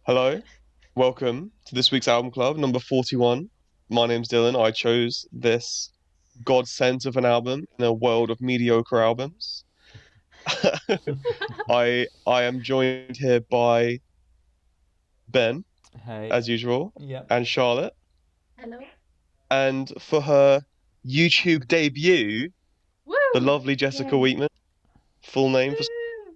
Hello, welcome to this week's Album Club, number 41. My name's Dylan. I chose this godsend of an album in a world of mediocre albums. I am joined here by Ben, Hey. as usual, Yep. and Charlotte. Hello. And for her YouTube debut, the Woo! lovely Jessica Yay. Wheatman. Full name for Woo!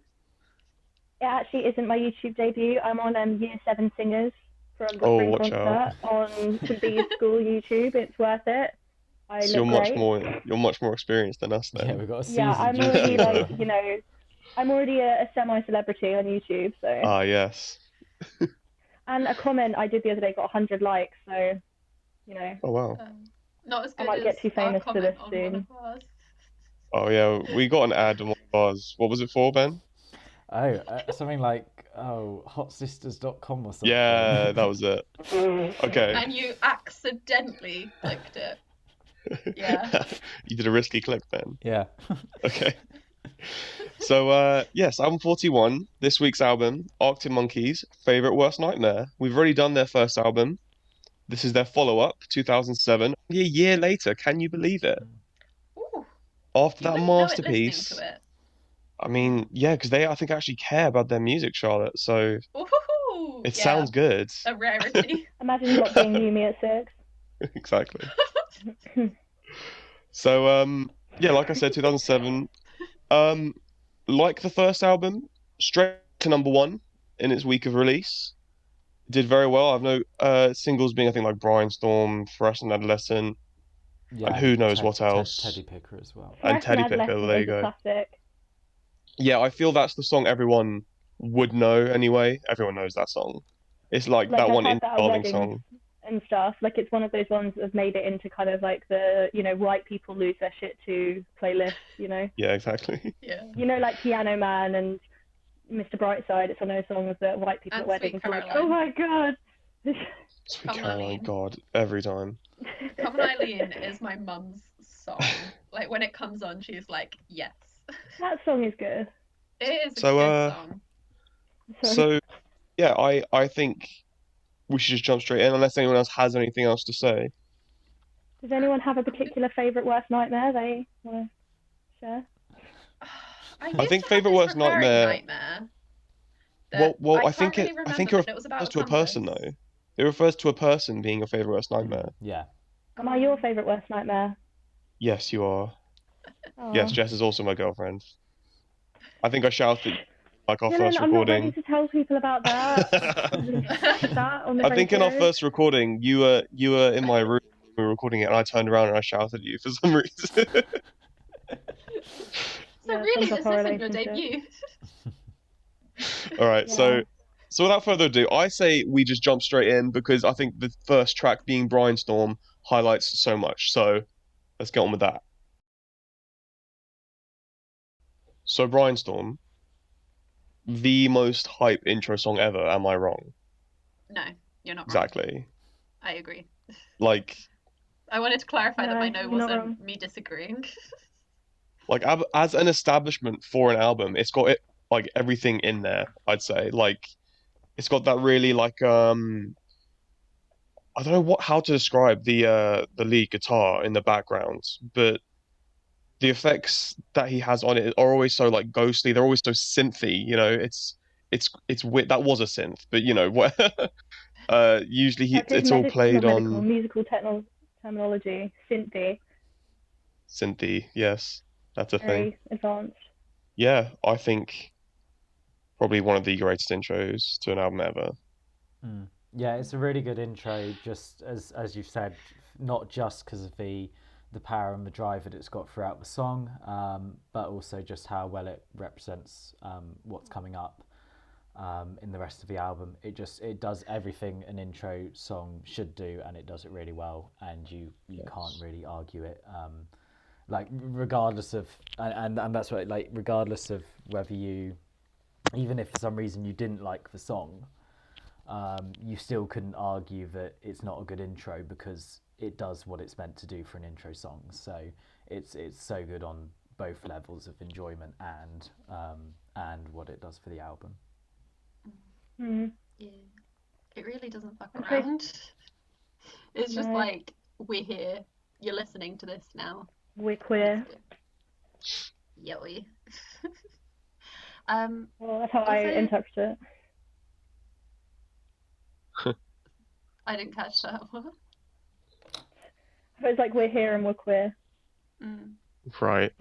It actually isn't my YouTube debut. I'm on Year 7 Singers from the Oh, spring watch out. concert on St. Bede's School YouTube. It's worth it. I So look great. you're much more experienced than us Yeah, then. we've got a Yeah, seasoned I'm already YouTuber. I'm already a semi-celebrity on YouTube. So, Ah, yes. and a comment I did the other day got 100 likes. So, Oh wow. Not as I good might as get too our famous for comment this on one soon. of ours. Oh yeah, we got an ad on one of ours. What was it for, Ben? Something like hotsisters.com or something. Yeah, that was it. Okay. And you accidentally clicked it. Yeah. You did a risky click then. Yeah. Okay. So yes, album 41, this week's album, Arctic Monkeys, Favorite Worst Nightmare. We've already done their first album. This is their follow-up, 2007. Only a year later, can you believe it? Ooh, After you that wouldn't know it listening masterpiece. to it. I mean, yeah, because they I think actually care about their music, Charlotte. So Ooh, it yeah. sounds good. A rarity. Imagine not being new me at 6. Exactly. So yeah, like I said, 2007. Um like the first album, straight to number one in its week of release. Did very well. I've no singles being I think like Brainstorm, Fluorescent Adolescent, and Yeah, who and knows what else. Teddy Picker as well. And Fluorescent Teddy Picker, Adolescent there you is a go. classic. Yeah, I feel that's the song everyone would know anyway. Everyone knows that song. It's like Like that I've one had in that at Darling weddings song. and stuff. Like it's one of those ones that have made it into kind of like the white people lose their shit to playlist. Yeah, exactly. Yeah. Like Piano Man and Mr. Brightside. It's one of those songs that white people And at weddings Sweet are like, Caroline. oh my god. Sweet Come on, Caroline, Eileen. God, every time. Come on, Eileen is my mum's song. Like when it comes on, she's like, yes. That song is good. It is a So good song. so yeah, I think we should just jump straight in unless anyone else has anything else to say. Does anyone have a particular favourite worst nightmare they want to share? I I used think to have favorite this worst recurring nightmare. nightmare Well, that well, I I can't think really I think remember, it but it was about refers a to a person compass. though. It refers to a person being your favorite worst nightmare. Yeah. Am I your favourite worst nightmare? Yes, you are. Oh. Yes, Jess is also my girlfriend. I think I shouted like our Dylan, first I'm not ready recording. to tell people about that. That on the I think in our radio. first recording, you were in my room. We were recording it, and I turned around and I shouted at you for some reason. So Yeah, really, sums up this our isn't your relationship. debut. All right, Yeah. so without further ado, I say we just jump straight in because I think the first track being Brainstorm highlights so much. So let's get on with that. So Brainstorm, the most hype intro song ever. Am I wrong? No, you're not wrong. Exactly. I agree. Like I wanted to clarify that No, my no you're not wrong. wasn't me disagreeing. like as an establishment for an album, it's got it like everything in there. I'd say like it's got that really like I don't know how to describe the lead guitar in the background, but the effects that he has on it are always so like ghostly. They're always so synthy. It's weird. That was a synth, but what? Usually That's his it's all played on musical terminology. Synthy. synthy. Yes, that's a thing. Very advanced. Yeah, I think probably one of the greatest intros to an album ever. Mm. Yeah, it's a really good intro, just as you've said, not just because of the power and the drive that it's got throughout the song, but also just how well it represents what's coming up in the rest of the album. It does everything an intro song should do, and it does it really well, and you can't Yes. really argue it. Like regardless of and that's what like regardless of whether you even if for some reason you didn't like the song, you still couldn't argue that it's not a good intro because it does what it's meant to do for an intro song. So it's so good on both levels of enjoyment and what it does for the album. Mm. Yeah. It really doesn't fuck Okay. around. It's just No. like, we're here. You're listening to this now. We're queer. Yoey. Well, that's how I Also- interpret it. I didn't catch that one. It's like we're here and we're queer. Mm. Right.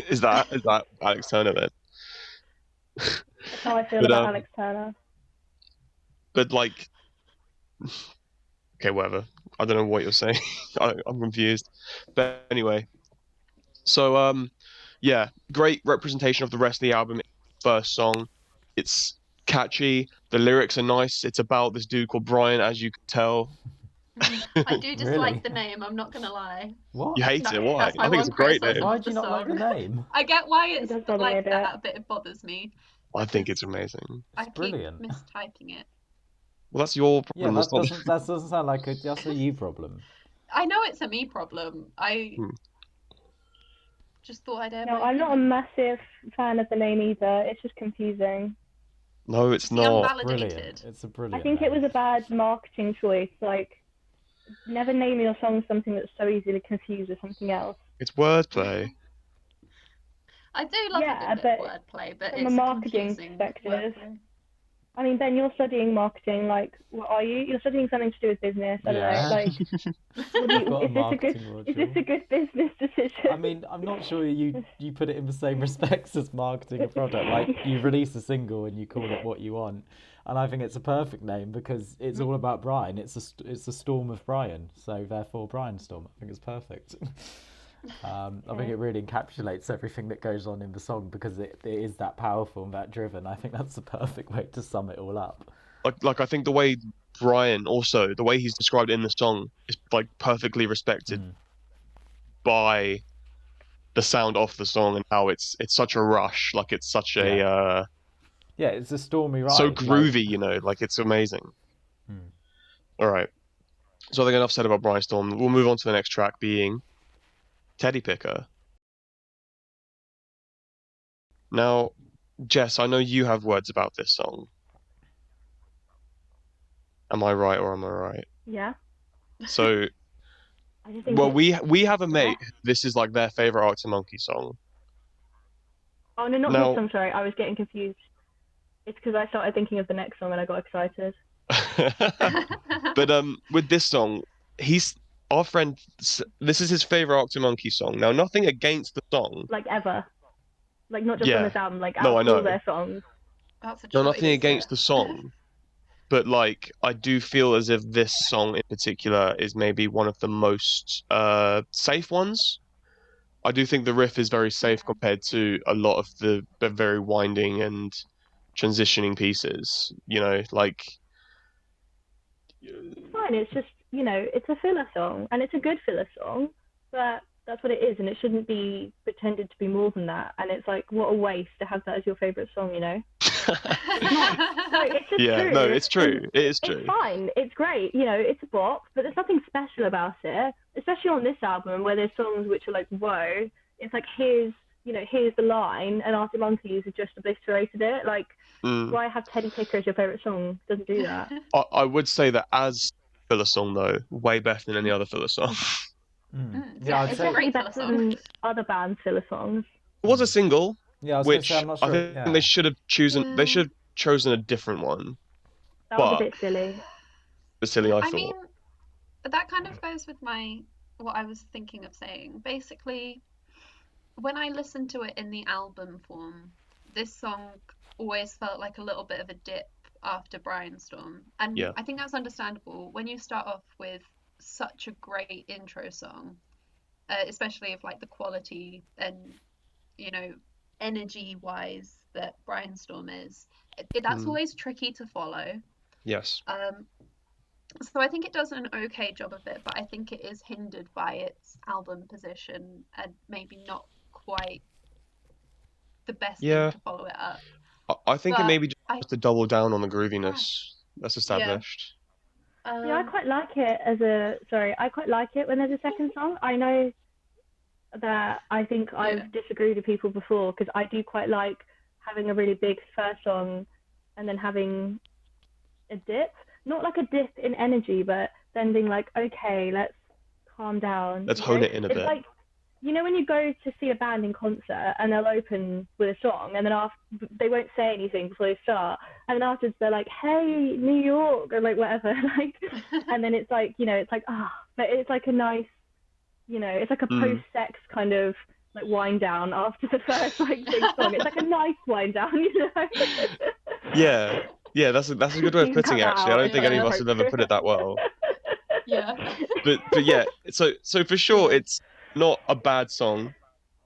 Is that Alex Turner then? That's how I feel But, about Alex Turner. But like, okay, whatever. I don't know what you're saying. I'm confused. But anyway, so yeah, great representation of the rest of the album. First song, it's catchy. The lyrics are nice. It's about this dude called Brian, as you can tell. I do dislike Really? the name, I'm not gonna lie. What? You hate it? Why? That's my I think it's a one great criticism name. Why of do you the not like the song. name? I get why It it's does bother me a like bit. that, but it bothers me. I think it's amazing. I It's keep brilliant. mistyping it. Well, that's your Yeah, problem. that doesn't sound like that's a you problem. I know it's a me problem. I Hmm. just thought I'd air No, my I'm not a opinion. massive fan of the name either. It's just confusing. No, it's See, not. I'm Brilliant. validated. It's a brilliant. I think it name. was a bad marketing choice. Like, never name your song something that's so easily confused with something else. It's wordplay. I do love Yeah, a good bit but of wordplay, but from a it's a marketing confusing perspective- wordplay. I mean, Ben, you're studying marketing. Like, what are you? You're studying something to do with business. I don't Yeah. know. Like, what do I've you, got a is this a good? marketing Is this module. a good business decision? I mean, I'm not sure you put it in the same respects as marketing a product. Like, you release a single and you call it what you want, and I think it's a perfect name because it's all about Brian. It's a storm of Brian, so therefore Brian Storm. I think it's perfect. I think it really encapsulates everything that goes on in the song because it is that powerful and that driven. I think that's the perfect way to sum it all up. Like I think the way Brian also the way he's described in the song is like perfectly respected by the sound of the song and how it's such a rush. Like it's such a Yeah, it's a stormy ride. so like- groovy, you know. Like it's amazing. Hmm. All right. So I think enough said about Brian Storm. We'll move on to the next track, being Teddy Picker. Now, Jess, I know you have words about this song. Am I right or am I right? Yeah. So, I just think well, it's- we have a mate. This is like their favorite Arctic Monkey song. Oh no, not Now- this song. Sorry, I was getting confused. It's because I started thinking of the next song and I got excited. But with this song, he's our friend. This is his favorite Arctic Monkey song. Now, nothing against the song. Like ever. Like not just Yeah. on this album. Like out No, I of all know. their songs. That's a No, choice. nothing against the song. But like, I do feel as if this song in particular is maybe one of the most safe ones. I do think the riff is very safe compared to a lot of the very winding and transitioning pieces. You know, like It's fine. It's just, it's a filler song, and it's a good filler song, but that's what it is, and it shouldn't be pretended to be more than that. And it's like, what a waste to have that as your favorite song, Like, it's just yeah, true. no, it's true. And It is true. it's fine. It's great. It's a bop, but there's nothing special about it, especially on this album where there's songs which are like, whoa. It's like, here's the line, and Arctic Monkeys have just obliterated it. Like, why have Teddy Picker as your favorite song? Doesn't do that. I would say that as filler song though, way better than any other filler song. Yeah, I'd it's say. a great better filler than song. other bands' filler songs. It was a single, Yeah, I was gonna which say I'm not sure. I think yeah. they should have chosen. Yeah. They should have chosen a different one. That was But- a bit silly. But silly, I I thought. mean, that kind of goes with what I was thinking of saying. Basically, when I listened to it in the album form, this song always felt like a little bit of a dip after Brainstorm. And Yeah. I think that's understandable when you start off with such a great intro song, especially of like the quality and, energy wise that Brainstorm is. That's always tricky to follow. Yes. So I think it does an okay job of it, but I think it is hindered by its album position and maybe not quite the best Yeah. thing to follow it up. I think it But may be I- just to double down on the grooviness that's established. Yeah, I quite like it I quite like it when there's a second song. I know that I think I've disagreed with people before because I do quite like having a really big first song and then having a dip. not like a dip in energy, but then being like, okay, let's calm down. Let's You hone know, it in a it's bit. like, you know, when you go to see a band in concert and they'll open with a song, and then after they won't say anything before they start, and then afterwards they're like, hey, New York, or like whatever, like, and then it's like, you know, it's like, but it's like a nice, you know, it's like a post-sex kind of like wind down after the first like big song. It's like a nice wind down, you know. Yeah, that's a good way of You can putting cut it. that Actually, I out. don't It's think like any of us have ever put it that well. Yeah. But yeah, so for sure, Yeah. it's not a bad song.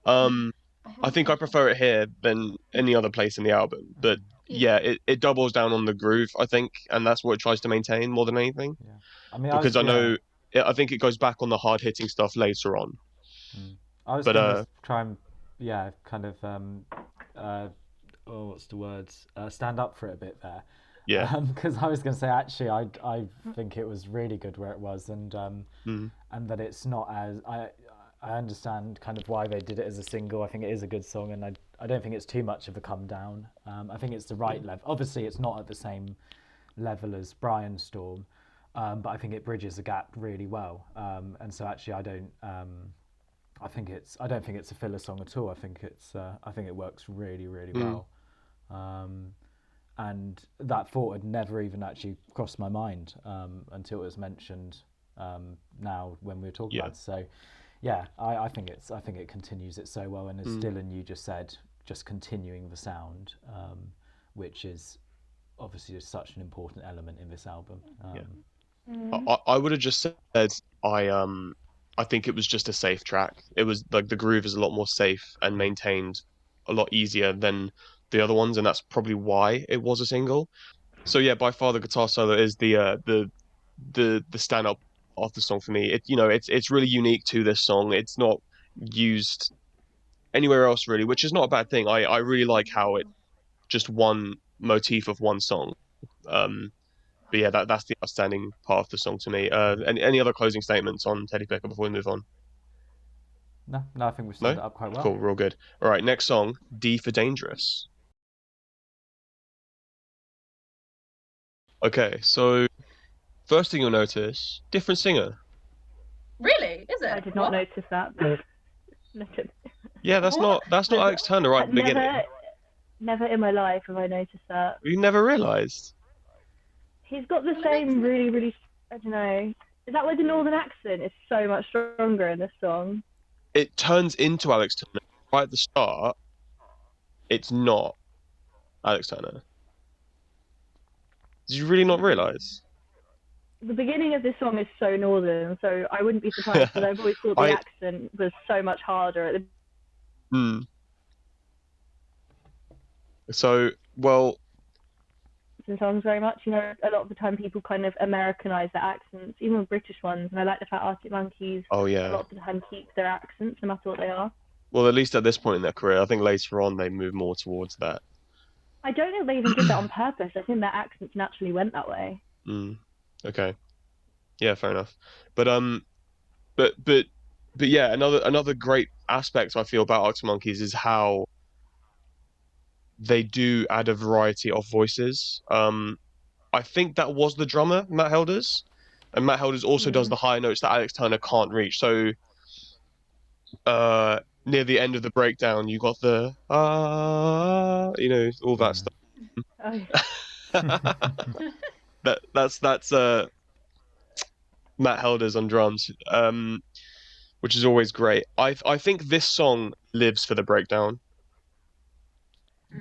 I think I prefer it here than any other place in the album. But yeah, it doubles down on the groove, I think, and that's what it tries to maintain more than anything. Yeah. I mean, Because I think it goes back on the hard hitting stuff later on. I was But gonna try and kind of what's the words? Stand up for it a bit there. yeah, Because I was gonna say actually, I think it was really good where it was, and that it's not as I understand kind of why they did it as a single. I think it is a good song, and I don't think it's too much of a come down. I think it's the right level. Obviously, it's not at the same level as Brian Storm, but I think it bridges the gap really well. And so actually, I don't think it's a filler song at all. I think it works really, really well. And that thought had never even actually crossed my mind until it was mentioned now when we were talking about it. So yeah, I think it continues it so well, and as Dylan you just said, just continuing the sound, which is obviously just such an important element in this album. I would have just said I think it was just a safe track. It was like the groove is a lot more safe and maintained a lot easier than the other ones, and that's probably why it was a single. So yeah, by far the guitar solo is the stand up of the song for me. It's really unique to this song. It's not used anywhere else really, which is not a bad thing. I really like how it just one motif of one song. But yeah, that's the outstanding part of the song to me. Any other closing statements on Teddy Picker before we move on? No, I think we've No? summed it up quite well. Cool, real good. All right, next song, D for Dangerous. Okay, so first thing you'll notice, different singer. Really? Is it? I did not notice that. Yeah, that's not Alex Turner right at the beginning. Never in my life have I noticed that. You never realised. He's got the same really, really, I don't know. Is that why the northern accent is so much stronger in this song? It turns into Alex Turner right at the start. It's not Alex Turner. Did you really not realise? The beginning of this song is so northern, so I wouldn't be surprised, because I've always thought the accent was so much harder at the... So, well... songs very much, you know, a lot of the time people kind of Americanize their accents, even with British ones, and I like the fact Arctic Monkeys a lot of the time keep their accents no matter what they are. Well, at least at this point in their career, I think later on they move more towards that. I don't know if they even did that on purpose. I think their accents naturally went that way. Okay. Yeah, fair enough. But yeah, another great aspect I feel about Arctic Monkeys is how they do add a variety of voices. I think that was the drummer, Matt Helders, and Matt Helders also does the high notes that Alex Turner can't reach. So near the end of the breakdown, you got the all that stuff. That's Matt Helders on drums, which is always great. I think this song lives for the breakdown.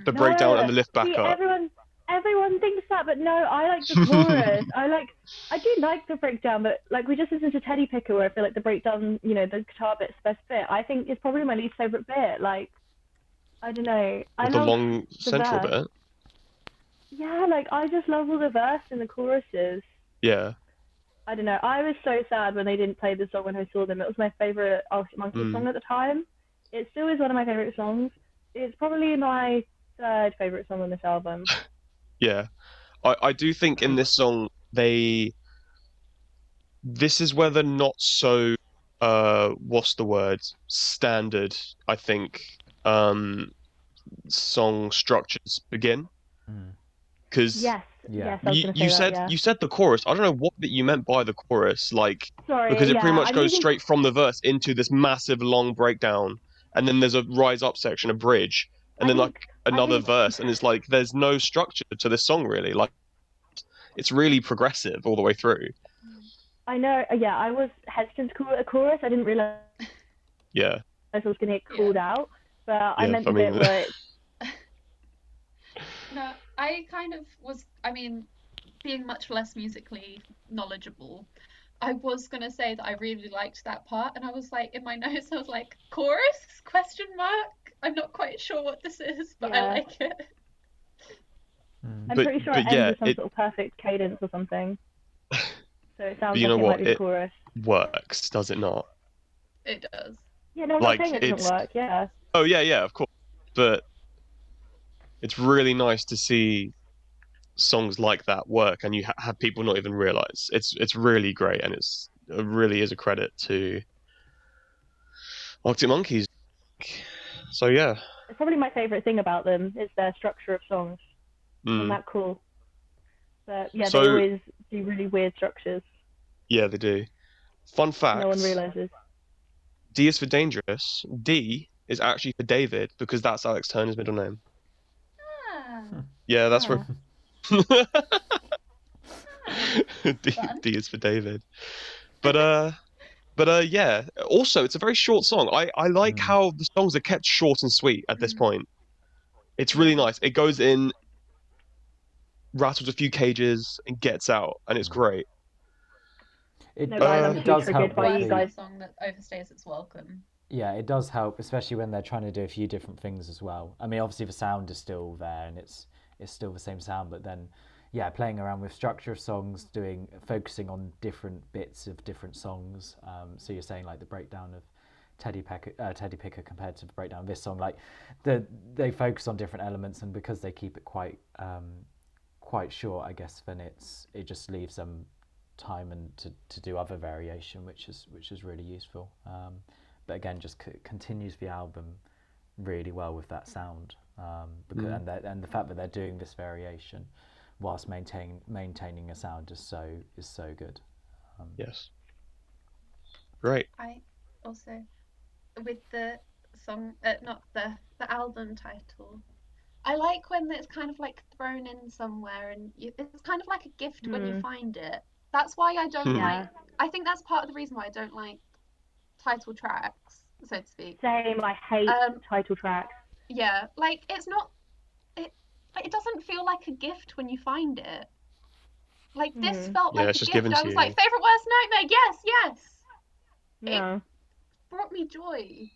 The breakdown and the lift back up. Everyone thinks that, but no, I like the chorus. I do like the breakdown, but like we just listened to Teddy Picker, where I feel like the breakdown, you know, the guitar bit's the best bit. I think it's probably my least favorite bit. Like, I don't know. I the love long central bit. Yeah, like I just love all the verse and the choruses. Yeah. I don't know. I was so sad when they didn't play the song when I saw them. It was my favorite Arctic Monkeys song at the time. It still is one of my favorite songs. It's probably my third favorite song on this album. Yeah, I do think in this song this is where the not so what's the word, standard, I think, song structures begin. Because yes, Yeah. Yes, I was You, going to say you that, said yeah. you said the chorus. I don't know what that you meant by the chorus, like Sorry, because it yeah, pretty much I'm goes using... straight from the verse into this massive long breakdown, and then there's a rise up section, a bridge, and I then like think, I another think, verse, and it's like there's no structure to this song really. Like it's really progressive all the way through. I know, yeah, I was hesitant to call it a chorus. I didn't realise Yeah, I was going to get called out, but I yeah. meant I the bit mean, where it's... No, I kind of was, I mean, being much less musically knowledgeable, I was gonna say that I really liked that part, and I was like, in my notes, I was like, chorus? Question mark? I'm not quite sure what this is, but I Yeah. like it. I'm but pretty sure it ends yeah, with some sort of perfect cadence or something. So it sounds but you like know it might what? be the It chorus. works, does it not? It does. Yeah, no, I'm not Like saying it doesn't it's work, yeah. oh yeah, of course. But it's really nice to see songs like that work, and you have people not even realize. It's really great, and it really is a credit to Arctic Monkeys. So yeah, It's probably my favourite thing about them is their structure of songs. Isn't mm. that cool? But yeah, they So always do really weird structures. yeah, they do. Fun No one fact: realizes. D is for dangerous. D is actually for David because that's Alex Turner's middle name. Ah, Yeah, that's where fun. D is for David. But yeah. Also, it's a very short song. I like how the songs are kept short and sweet at this point. It's really nice. It goes in, rattles a few cages, and gets out, and it's great. It, No, guys, I'm it too does triggered help by with you Worse the, than a guys. song that overstays its welcome. yeah, it does help, especially when they're trying to do a few different things as well. I mean, obviously the sound is still there and it's still the same sound, but then yeah, playing around with structure of songs, focusing on different bits of different songs. So you're saying like the breakdown of Teddy Picker compared to the breakdown of this song, like they focus on different elements, and because they keep it quite short, I guess, then it just leaves them time and to do other variation, which is really useful. But again, just continues the album really well with that sound, because and the fact that they're doing this variation whilst maintaining a sound is so good. Yes. Great. I also, with the song, not the album title, I like when it's kind of like thrown in somewhere, and it's kind of like a gift when you find it. That's why I don't like. I think that's part of the reason why I don't like title tracks, so to speak. Same, I hate title tracks. Yeah, like it's not. It doesn't feel like a gift when you find it. Like this felt Yeah, like it's a just gift. given I to was you. like, favorite worst nightmare. Yes. No. It brought me joy,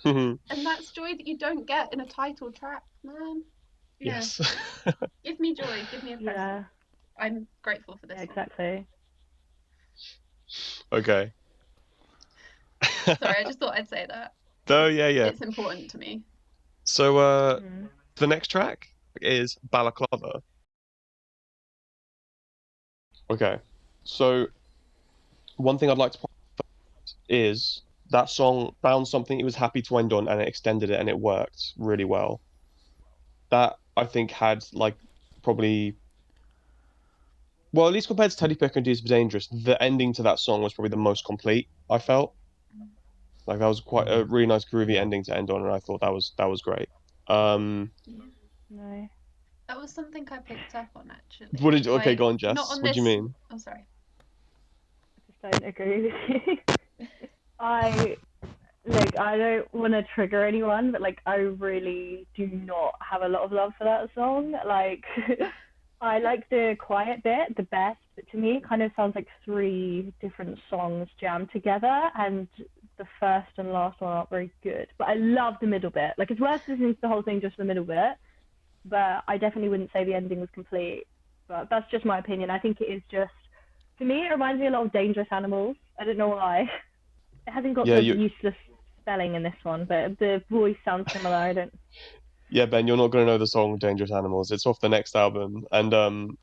and that's joy that you don't get in a title track, man. Yeah. Yes. Give me joy. Give me a present. Yeah, I'm grateful for this. yeah, exactly. Okay. Sorry, I just thought I'd say that. Oh yeah. It's important to me. So the next track is Balaclava. Okay. So one thing I'd like to point out is that song found something it was happy to end on, and it extended it, and it worked really well. That I think had like probably, well, at least compared to Teddy Picker and D's for Dangerous, the ending to that song was probably the most complete. I felt like that was quite a really nice groovy ending to end on, and I thought that was great. No. That was something I picked up on actually. What did okay, Like, go on, Jess. not on What do you this. mean? Oh, sorry. I just don't agree with you. I don't want to trigger anyone, but like I really do not have a lot of love for that song. Like I like the quiet bit the best, but to me it kind of sounds like three different songs jammed together, and the first and last one aren't very good. But I love the middle bit. Like it's worth listening to the whole thing just the middle bit, but I definitely wouldn't say the ending was complete. But that's just my opinion. I think it is just, for me, it reminds me a lot of Dangerous Animals. I don't know why. It hasn't got the useless spelling in this one, but the voice sounds similar. I don't. Yeah, Ben, you're not going to know the song Dangerous Animals. It's off the next album, and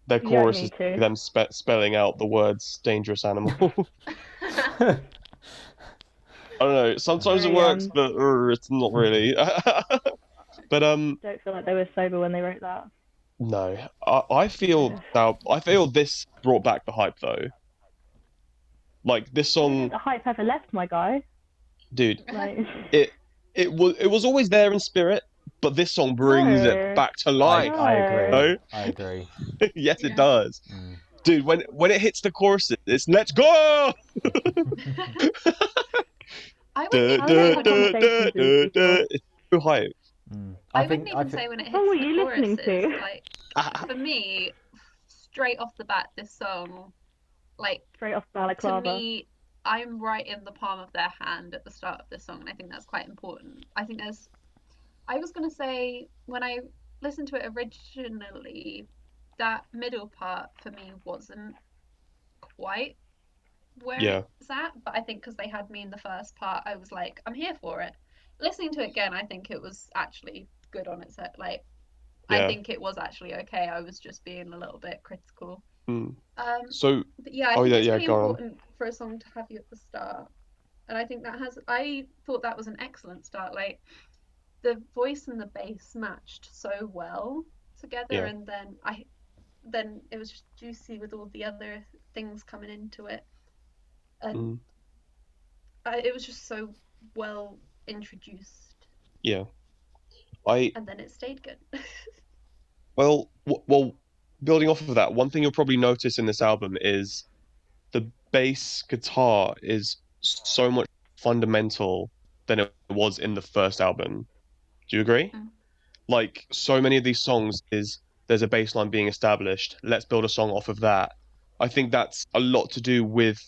their chorus is them spelling out the words dangerous animal. I don't know. Sometimes it works, but it's not really. But don't feel like they were sober when they wrote that. No, I feel this brought back the hype though. Like this I don't think song, the hype ever left, my guy. dude. Like, It it was always there in spirit, but this song brings it no, back to I life. I no. agree. No, I agree. yes, it Yeah. does, Mm. dude. When it hits the choruses, it's let's go. I wouldn't Duh, even I would say duh, have when had it duh, conversations duh, with duh, people. duh. It's so hype. Mm. I wouldn't I even think say when it What hits were the you listening choruses. to? Like for me, straight off the bat, this song, like Straight off to Balaclava. me, I'm right in the palm of their hand at the start of this song, and I think that's quite important. I think there's I was gonna say when I listened to it originally, that middle part for me wasn't quite where Yeah, it's at, but I think because they had me in the first part, I was like, I'm here for it. Listening to it again, I think it was actually good on its own. Like, I yeah. think it was actually okay. I was just being a little bit critical. Mm. Um, So, but yeah, I oh think yeah, it's yeah. really Go on. important for a song to have you at the start, and I think I thought that was an excellent start. Like the voice and the bass matched so well together, Yeah. and then it was just juicy with all the other things coming into it, and Mm. it was just so well introduced, Yeah. I and then it stayed good. well, building off of that, one thing you'll probably notice in this album is the bass guitar is so much fundamental than it was in the first album. Do you agree? Mm. Like so many of these songs is there's a bass line being established. Let's build a song off of that. I think that's a lot to do with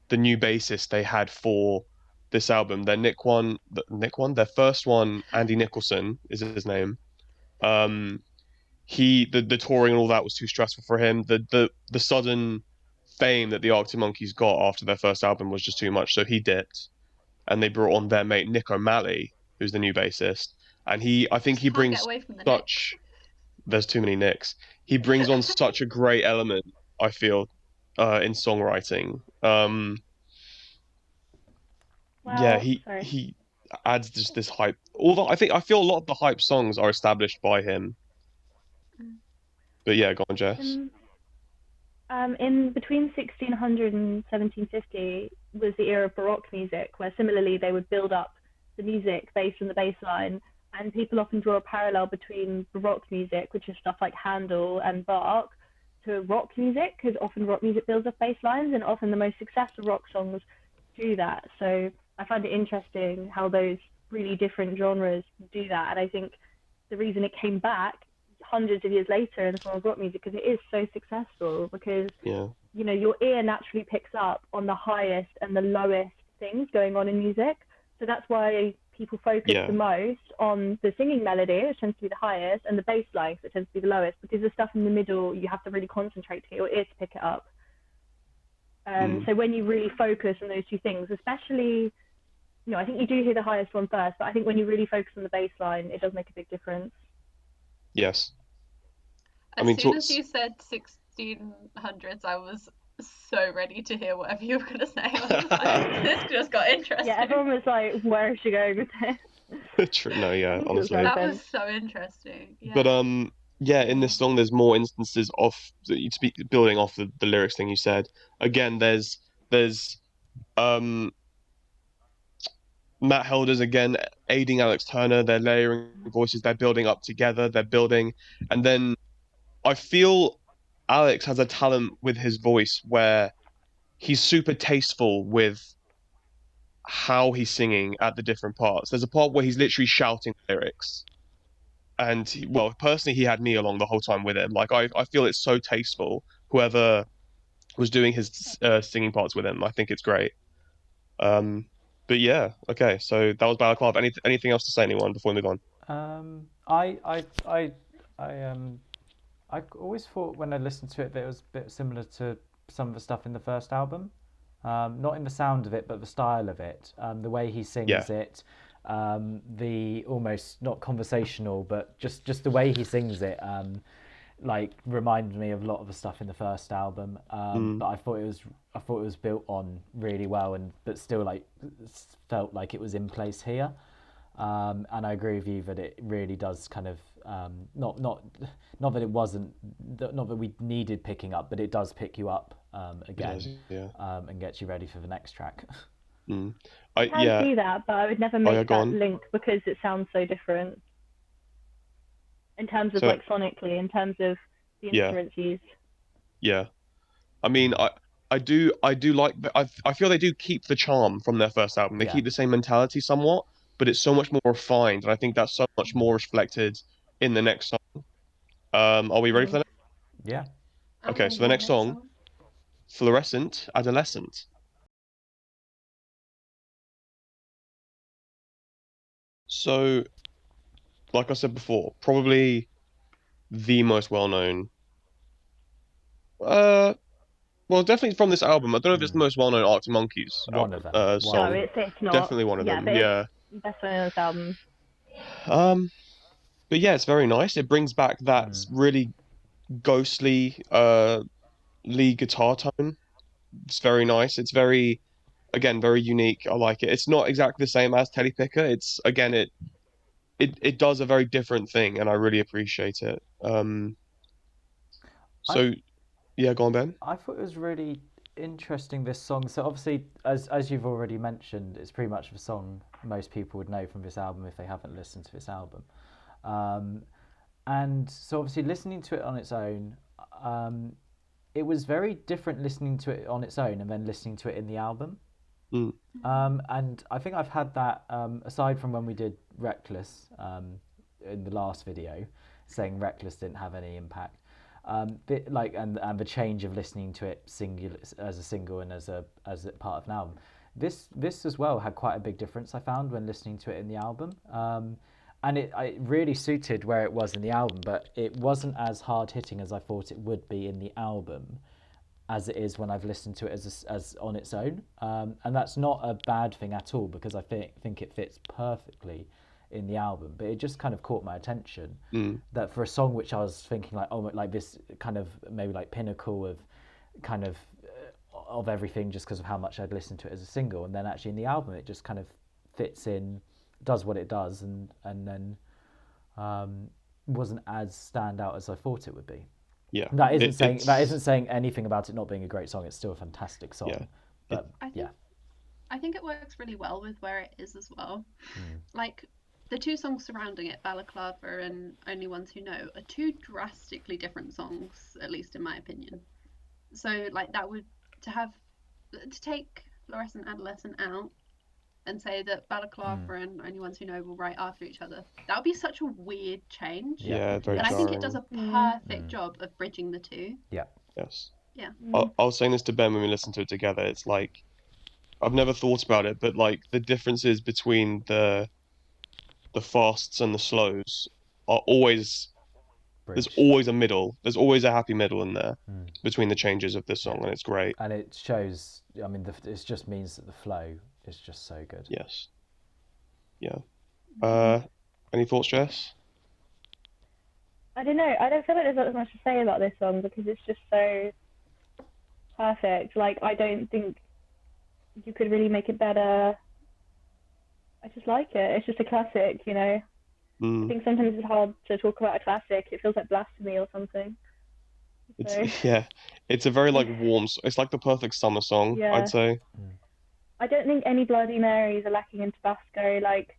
the new bassist they had for this album. Their first one, Andy Nicholson is his name. Um, the touring and all that was too stressful for him. The sudden fame that the Arctic Monkeys got after their first album was just too much, so he dipped, and they brought on their mate Nick O'Malley, who's the new bassist, and I think Just he can't get brings away from the Nicks. such there's too many Nicks. He brings on such a great element, I feel, in songwriting. Yeah, Well, he sorry. he adds just this hype. Although I feel a lot of the hype songs are established by him. Mm. But yeah, go on, Jess. In between 1600 and 1750 was the era of Baroque music, where similarly they would build up the music based on the bass line. And people often draw a parallel between Baroque music, which is stuff like Handel and Bach, to rock music, because often rock music builds up bass lines, and often the most successful rock songs do that. So I find it interesting how those really different genres do that. And I think the reason it came back hundreds of years later in the form of rock music because it is so successful because Yeah. your ear naturally picks up on the highest and the lowest things going on in music. So that's why people focus Yeah. the most on the singing melody, which tends to be the highest, and the bass line, which tends to be the lowest, because the stuff in the middle you have to really concentrate to get your ear to pick it up. Mm. So when you really focus on those two things, especially, I think you do hear the highest one first, but I think when you really focus on the bass line, it does make a big difference. Yes. I As mean, soon as you said 1600s, I was so ready to hear whatever you were going to say. I was like, this just got interesting. Yeah, everyone was like, where is she going with this? true. No, yeah, It was honestly. That open. was so interesting. Yeah. But yeah, in this song, there's more instances of you speak building off the lyrics thing you said. Again, there's um Matt Helders again aiding Alex Turner. They're layering voices. They're building up together. They're building, and then I feel Alex has a talent with his voice where he's super tasteful with how he's singing at the different parts. There's a part where he's literally shouting lyrics. And well, personally, he had me along the whole time with him. Like I feel it's so tasteful. Whoever was doing his singing parts with him, I think it's great. Um, but yeah, okay. So that was Balaclava. Anything else to say, anyone, before we move on? Um, I, I, I, I always thought when I listened to it that it was a bit similar to some of the stuff in the first album. Not in the sound of it, but the style of it, the way he Yeah. sings it, the almost not conversational, but just the way he sings it, like reminded me of a lot of the stuff in the first album. But I thought it was built on really well, and but still like felt like it was in place here. And I agree with you that it really does kind of not that it wasn't not that we needed picking up, but it does pick you up again, Yeah. and gets you ready for the next track. Mm. I can see that, but I would never Oh, yeah, make go that on. link because it sounds so different in terms of So like sonically, in terms of the yeah, instruments used. yeah. I mean, I do like. I feel they do keep the charm from their first album. They Yeah. keep the same mentality somewhat, but it's so much more refined, and I think that's so much more reflected in the next song. Are we ready for that? Yeah. I'm Okay, ready so for the the next next song, song. Fluorescent Adolescent. So, like I said before, probably the most well-known. Uh, well, definitely from this album. I don't know if it's the most well-known Arctic Monkeys One album, of them. One No, of song. them. it's not. Definitely one of Yeah, them. but it's Yeah. the best one on this album. Um, but yeah, it's very nice. It brings back that really ghostly lead guitar tone. It's very nice. It's very, again, very unique. I like it. It's not exactly the same as Teddy Picker. It's again, it does a very different thing, and I really appreciate it. I So yeah, go on, Ben. I thought it was really interesting, this song. So obviously, as you've already mentioned, it's pretty much the song most people would know from this album if they haven't listened to this album. Um, and so obviously listening to it on its own, it was very different listening to it on its own and then listening to it in the album. Mm. And I think I've had that, aside from when we did Reckless, in the last video, saying Reckless didn't have any impact. Bit like and the change of listening to it singular as a single and as a part of an album. This as well had quite a big difference, I found, when listening to it in the album. And it really suited where it was in the album, but it wasn't as hard hitting as I thought it would be in the album, as it is when I've listened to it as on its own. And that's not a bad thing at all, because I think it fits perfectly in the album. But it just kind of caught my attention that for a song which I was thinking like, oh, like this kind of maybe like pinnacle of kind of everything, just because of how much I'd listened to it as a single, and then actually in the album it just kind of fits in, does what it does, and then wasn't as standout as I thought it would be. Yeah. That isn't saying anything about it not being a great song. It's still a fantastic song. Yeah. But I think it works really well with where it is as well. Like the two songs surrounding it, Balaclava and Only Ones Who Know, are two drastically different songs, at least in my opinion. So like to take Fluorescent Adolescent out and say that Balaclava and Only Ones Who Know will write after each other, that would be such a weird change. Yeah, very and I jarring. think it does a perfect job of bridging the two. Yeah. Yes. Yeah. I was saying this to Ben when we listened to it together. It's like I've never thought about it, but like the differences between the fasts and the slows are always there's always a middle. There's always a happy middle in there between the changes of this song, and it's great. And it shows. I mean, it just means that the flow is just so good. Yes. Yeah. Any thoughts, Jess? I don't know. I don't feel like there's that much to say about this song because it's just so perfect. Like, I don't think you could really make it better. I just like it. It's just a classic, you know. I think sometimes it's hard to talk about a classic. It feels like blasphemy or something. It's a very like warm. It's like the perfect summer song, Yeah. I'd say. I don't think any Bloody Marys are lacking in Tabasco. Like,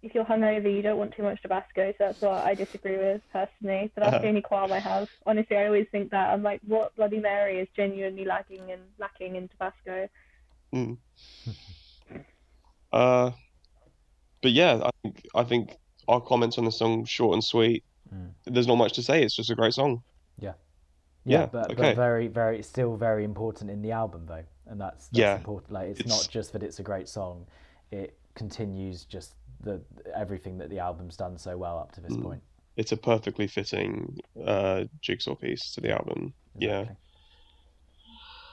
if you're hungover, you don't want too much Tabasco. So that's what I disagree with personally. But that's the only qualm I have. Honestly, I always think that. I'm like, what Bloody Mary is genuinely lacking in Tabasco? But yeah, I think our comments on the song short and sweet. There's not much to say. It's just a great song. Yeah, but very, very, still very important in the album though, and that's important. Like, it's not just that it's a great song; it continues just everything that the album's done so well up to this point. It's a perfectly fitting jigsaw piece to the album. Exactly. Yeah.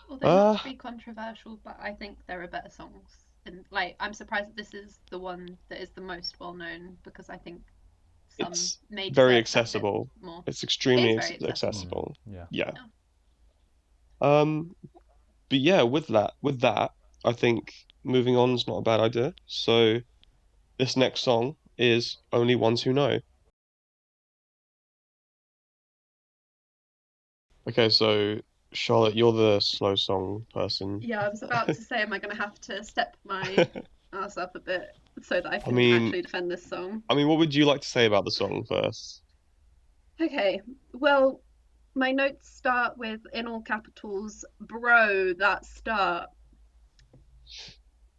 Well, they're not to be controversial, but I think there are better songs. And like, I'm surprised that this is the one that is the most well known, because I think some It's made very accessible. more. It's extremely very accessible. Yeah. But yeah, with that, I think moving on is not a bad idea. So this next song is Only Ones Who Know. Okay, so Charlotte, you're the slow song person. Yeah, I was about to say, am I going to have to step my ass up a bit so that I I can mean, actually defend this song? what would you like to say about the song first? Okay, well, my notes start with, in all capitals, bro, that start.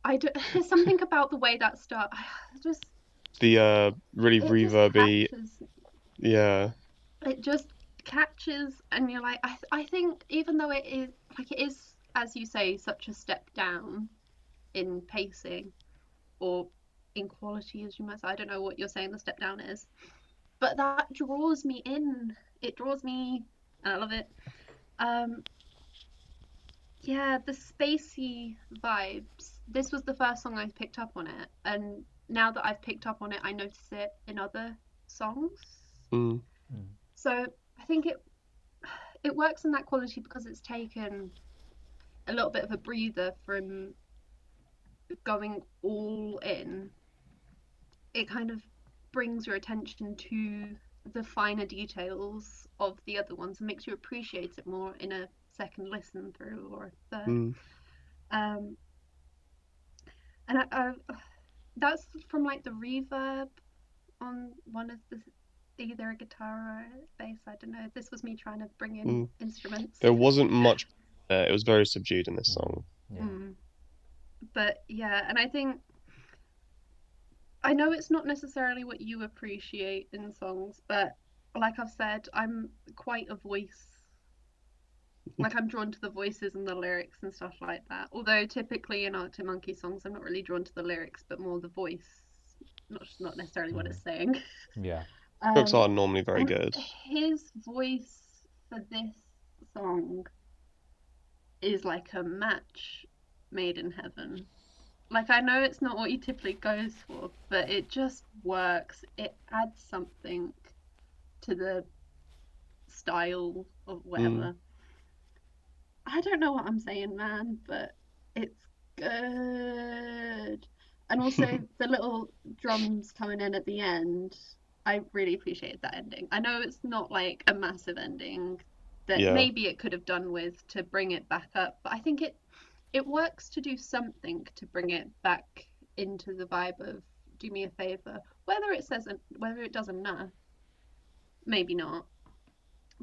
There's something about the way that start. Just The really it just reverby, catches. yeah. It just catches, and you're like, I think even though it is, as you say, such a step down in pacing or in quality, as you might say. I don't know what you're saying the step down is, but that draws me in. It draws me, and I love it. Yeah, the spacey vibes. This was the first song I picked up on it, and now that I've picked up on it, I notice it in other songs. Mm. So I think it works in that quality because it's taken a little bit of a breather from going all in. It kind of brings your attention to the finer details of the other ones and makes you appreciate it more in a second listen through or a third. Mm. And that's from like the reverb on one of the either a guitar or a bass. I don't know. This was me trying to bring in instruments. There wasn't much there. It was very subdued in this song. Yeah. But yeah, and I think I know it's not necessarily what you appreciate in songs, but like I've said, I'm quite a voice. Like I'm drawn to the voices and the lyrics and stuff like that. Although typically in Arctic Monkey songs, I'm not really drawn to the lyrics, but more the voice, not necessarily what it's saying. Yeah. Hooks are normally very and good. His voice for this song is like a match made in heaven. Like, I know it's not what he typically goes for, but it just works. It adds something to the style of whatever. I don't know what I'm saying, man, but it's good. And also the little drums coming in at the end, I really appreciated that ending. I know it's not like a massive ending that Yeah. maybe it could have done with to bring it back up, but I think it works to do something to bring it back into the vibe of do me a favor. Whether it does enough, maybe not.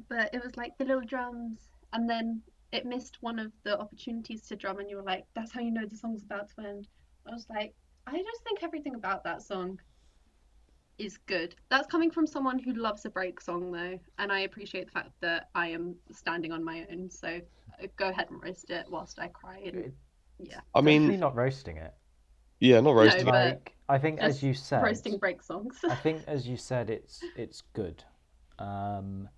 But it was like the little drums, and then it missed one of the opportunities to drum, and you were like, that's how you know the song's about to end. I was like, I just think everything about that song is good. That's coming from someone who loves a break song though, and I appreciate the fact that I am standing on my own, so go ahead and roast it whilst I cry. And yeah, I mean, definitely not roasting it. Yeah, not roasting. No, Like I think, as just you said, roasting break songs. I think, as you said, it's good, but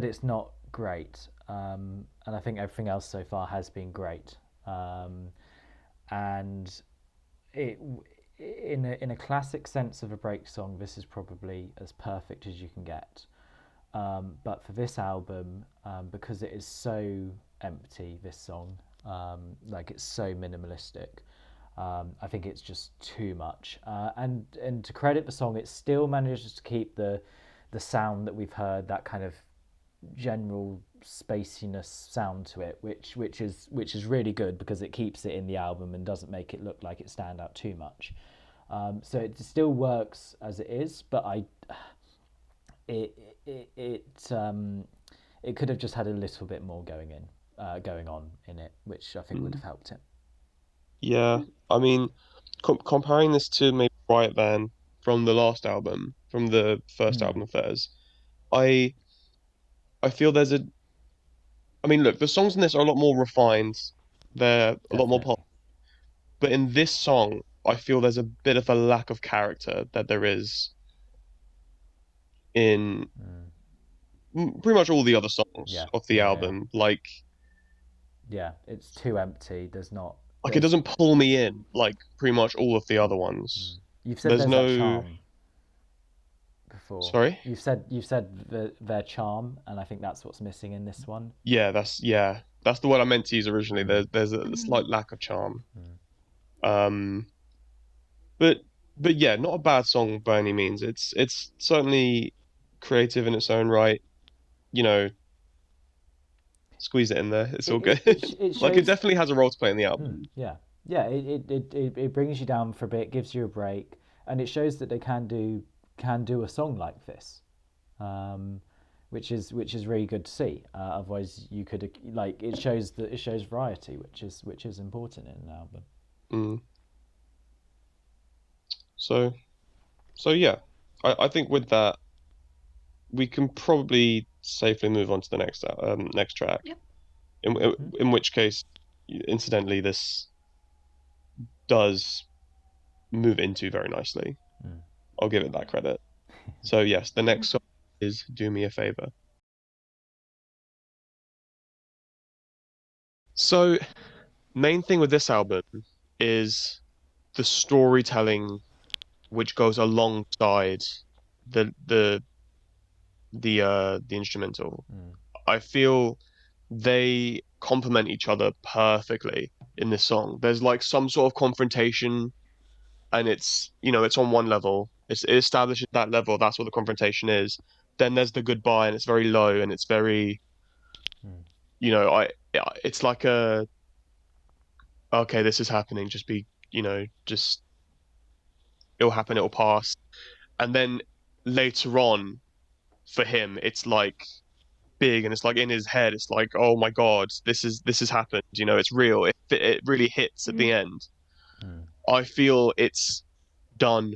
it's not great. And I think everything else so far has been great. And it in a classic sense of a break song, this is probably as perfect as you can get. But for this album, because it is so empty, this song, like it's so minimalistic, I think it's just too much. And to credit the song, it still manages to keep the sound that we've heard, that kind of general spaciness sound to it, which is really good because it keeps it in the album and doesn't make it look like it stand out too much. So it still works as it is, but it could have just had a little bit more going on in it, which I think would have helped it. Yeah, I mean, comparing this to maybe Riot Van from the last album, from the first album of theirs, I feel there's a. I mean, look, the songs in this are a lot more refined. They're a lot more Definitely. pop. But in this song, I feel there's a bit of a lack of character that there is in pretty much all the other songs Yeah, of the yeah. album. Like, Yeah, it's too empty. There's not. it doesn't pull me in like pretty much all of the other ones. You've said there's no that charm before. Sorry? You've said their charm, and I think that's what's missing in this one. Yeah, that's the word I meant to use originally. There's a slight lack of charm. But but yeah, not a bad song by any means. It's certainly creative in its own right. You know, squeeze it in there. It's all good. It Like it shows. definitely has a role to play in the album. Yeah, yeah. It brings you down for a bit, gives you a break, and it shows that they can do a song like this, um, which is really good to see. Otherwise, you could like it shows variety, which is important in an album. Mm. So so yeah, I think with that we can probably safely move on to the next track. Yep. In which case, incidentally, this does move into very nicely. I'll give it that credit. So yes, the next song is "Do Me a Favor." So main thing with this album is the storytelling which goes alongside the the instrumental. I feel they complement each other perfectly in this song. There's like some sort of confrontation, and it's it's on one level. It establishes that level. That's what the confrontation is. Then there's the goodbye, and it's very low, and it's very it's like a okay, this is happening. Just be just it'll happen. It'll pass. And then later on, for him, it's like big, and it's like in his head. It's like, oh my God, this has happened. It's real. It really hits at the end. I feel it's done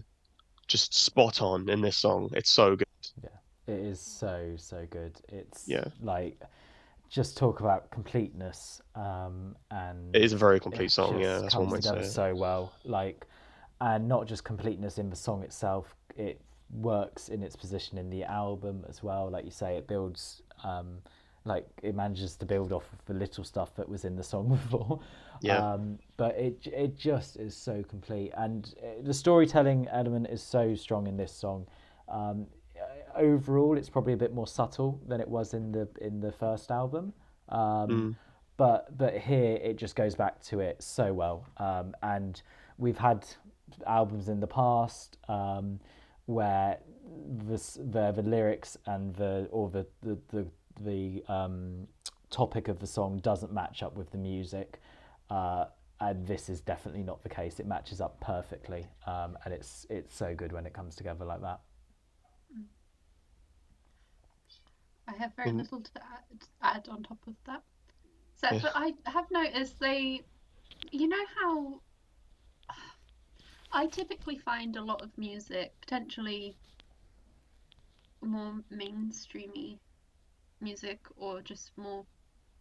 just spot on in this song. It's so good. Yeah, it is so good. It's Yeah, like just talk about completeness, and it is a very complete it song. Yeah, just that's one comes way to together say it. so well. Like, and not just completeness in the song itself. It works in its position in the album as well. Like you say, it builds. Like it manages to build off of the little stuff that was in the song before. Yeah. But it just is so complete, and the storytelling element is so strong in this song. Um, Overall, it's probably a bit more subtle than it was in the first album. Mm. But here it just goes back to it so well. And we've had albums in the past where the lyrics and the topic of the song doesn't match up with the music. And this is definitely not the case. It matches up perfectly, and it's so good when it comes together like that. I have very little to add on top of that. So, but I have noticed how I typically find a lot of music, potentially more mainstreamy music, or just more,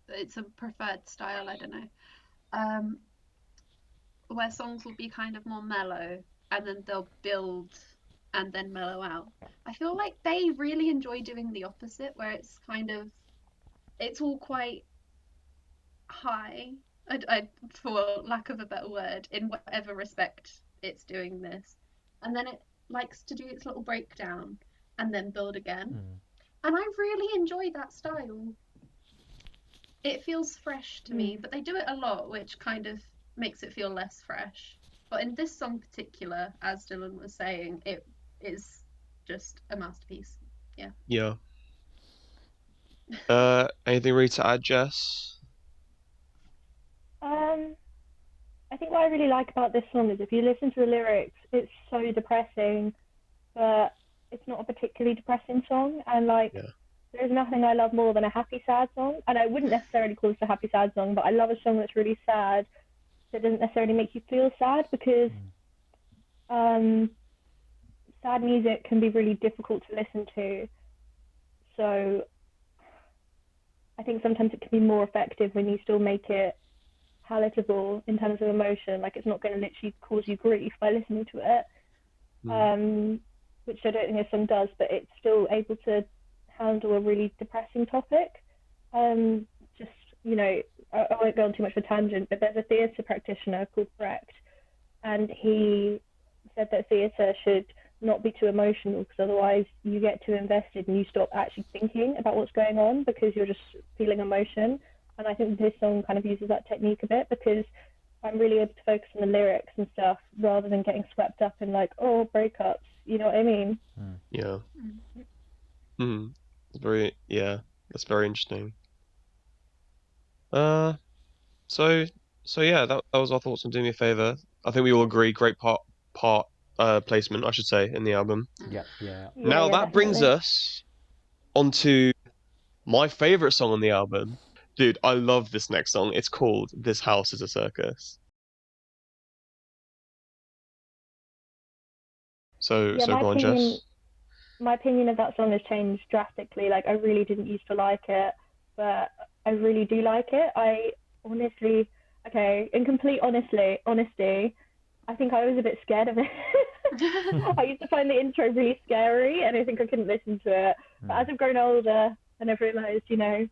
it's a preferred style, I don't know, where songs will be kind of more mellow and then they'll build and then mellow out. I feel like they really enjoy doing the opposite, where it's all quite high, for lack of a better word, in whatever respect it's doing this. And then it likes to do its little breakdown and then build again. And I really enjoy that style. It feels fresh to me, but they do it a lot, which kind of makes it feel less fresh. But in this song particular, as Dylan was saying, it is just a masterpiece. Yeah. Yeah. Anything really to add, Jess? I think what I really like about this song is if you listen to the lyrics, it's so depressing, but it's not a particularly depressing song. And there's nothing I love more than a happy sad song. And I wouldn't necessarily call this a happy sad song, but I love a song that's really sad that doesn't necessarily make you feel sad, because sad music can be really difficult to listen to. So I think sometimes it can be more effective when you still make it palatable in terms of emotion. Like, it's not going to literally cause you grief by listening to it, which I don't think this song does, but it's still able to handle a really depressing topic. Just, I won't go on too much of a tangent, but there's a theatre practitioner called Brecht, and he said that theatre should not be too emotional, because otherwise you get too invested and you stop actually thinking about what's going on because you're just feeling emotion. And I think this song kind of uses that technique a bit, because I'm really able to focus on the lyrics and stuff rather than getting swept up in like, oh, breakups. You know what I mean? Yeah. Mm. Hmm. Yeah, that's very interesting. Uh, so so yeah, that was our thoughts on Do Me a Favor. I think we all agree, great part placement, I should say, in the album. Yeah, yeah. Yeah, Now yeah, that brings definitely. us onto my favorite song on the album. Dude, I love this next song. It's called This House is a Circus. So Yeah, so go on, Jess. my opinion of that song has changed drastically. Like I really didn't used to like it, but I really do like it. I honestly, okay, in complete honesty, I think I was a bit scared of it. I used to find the intro really scary, and I think I couldn't listen to it. But as I've grown older, and I've realised, you know,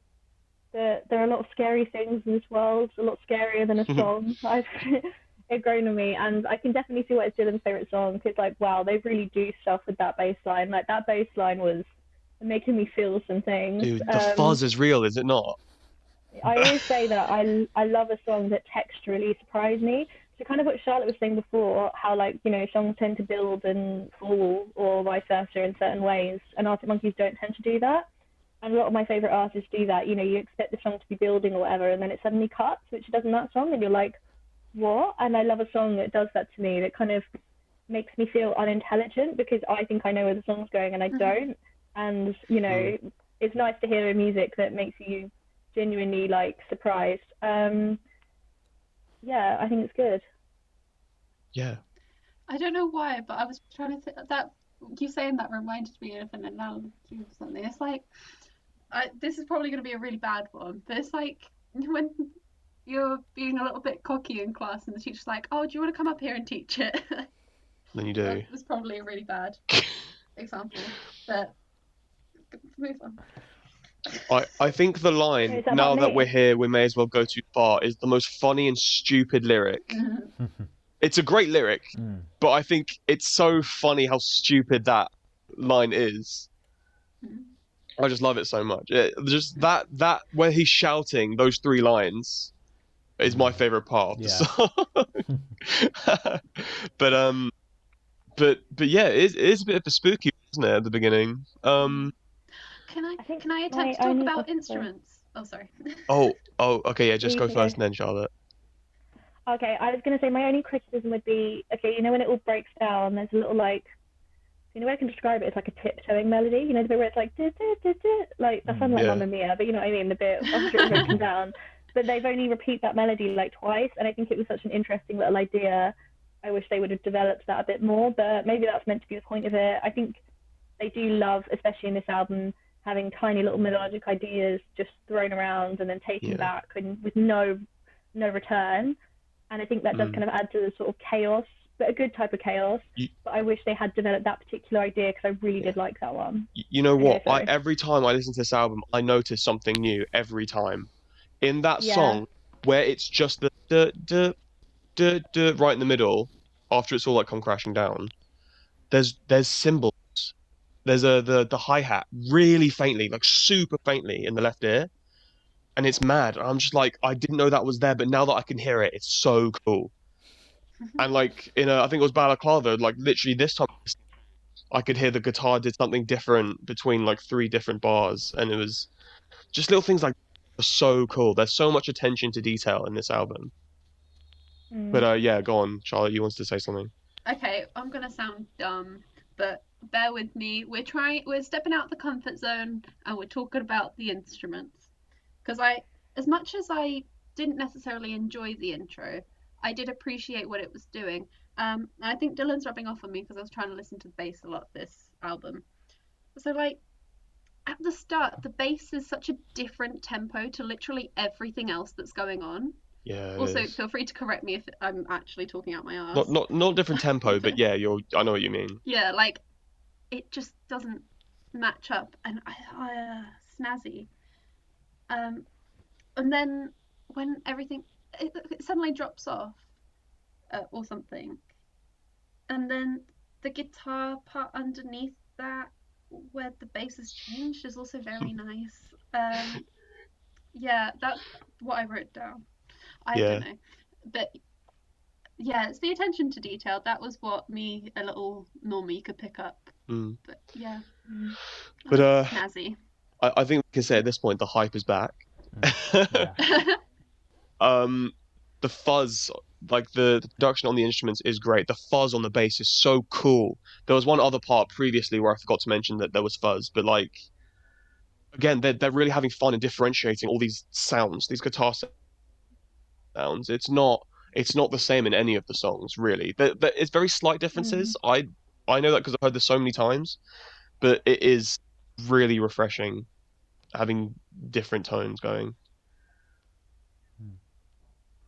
that there are a lot of scary things in this world, a lot scarier than a song. I've it grown on me, and I can definitely see why it's Dylan's favorite song. Because like, wow, they really do stuff with that bass line. Like that bass line was making me feel some things. Dude, the fuzz is real, is it not? I always say that I love a song that texturally surprised me. So kind of what Charlotte was saying before, how like, you know, songs tend to build and fall or vice versa in certain ways, and Arctic Monkeys don't tend to do that. And a lot of my favorite artists do that. You know, you expect the song to be building or whatever, and then it suddenly cuts, which it does in that song, and you're like, what? And I love a song that does that to me, that kind of makes me feel unintelligent because I think I know where the song's going and I don't. And, you know, it's nice to hear music that makes you genuinely like surprised. Yeah, I think it's good. Yeah. I don't know why, but I was trying to think that you saying that reminded me of an analogy or something. It's like, this is probably going to be a really bad one, but it's like when you're being a little bit cocky in class and the teacher's like, oh, do you want to come up here and teach it? Then you do. That was probably a really bad example, but move on. I think the line, Is that now about that we're me? here, we may as well go too far, is the most funny and stupid lyric. It's a great lyric, but I think it's so funny how stupid that line is. I just love it so much. Just that where he's shouting those three lines is my favorite part of the song. But but yeah, it is a bit of a spooky, isn't it, at the beginning? Can I think attempt my to talk only about instruments? Oh, sorry. Oh, okay, yeah, just you go can go. first and then Charlotte. Okay, I was gonna say my only criticism would be, okay, you know when it all breaks down, there's a little like, you know, I can describe it as like a tiptoeing melody. You know, the bit where it's like, like that sounds like Yeah. Mamma Mia, but you know what I mean, the bit after it's broken down. But they've only repeat that melody like twice, and I think it was such an interesting little idea. I wish they would have developed that a bit more, but maybe that's meant to be the point of it. I think they do love, especially in this album, having tiny little melodic ideas just thrown around and then taken back and with no return. And I think that does kind of add to the sort of chaos, but a good type of chaos. But I wish they had developed that particular idea because I really did like that one. You know what? Okay, Every time I listen to this album, I notice something new every time. In that yeah. song, where it's just the right in the middle, after it's all like come crashing down, there's cymbals. There's the hi-hat really faintly, like super faintly in the left ear, and it's mad. I'm just like, I didn't know that was there, but now that I can hear it, it's so cool. And like I think it was Balaclava, like literally this time I could hear the guitar did something different between like three different bars, and it was just little things like are so cool. There's so much attention to detail in this album. But yeah, go on, Charlotte. You wanted to say something? Okay, I'm gonna sound dumb, but bear with me. We're stepping out the comfort zone, and we're talking about the instruments. Because as much as I didn't necessarily enjoy the intro, I did appreciate what it was doing. I think Dylan's rubbing off on me because I was trying to listen to the bass a lot this album. So like at the start, the bass is such a different tempo to literally everything else that's going on. Yeah. Also, feel free to correct me if I'm actually talking out my ass. Not different tempo, but yeah, I know what you mean. Yeah, like it just doesn't match up, and snazzy. And then when everything it suddenly drops off, or something, and then the guitar part underneath that, where the bass has changed, is also very nice. Yeah, that's what I wrote down. I don't know, but Yeah, it's the attention to detail. That was what me, a little normie, could pick up. Mm. But yeah, But snazzy. I think we can say at this point the hype is back. Yeah. The fuzz, like the production on the instruments is great. The fuzz on the bass is so cool. There was one other part previously where I forgot to mention that there was fuzz, but like again, they're really having fun in differentiating all these sounds, these guitar sounds. It's not the same in any of the songs really. It's very slight differences. I know that because I've heard this so many times, but it is really refreshing having different tones going.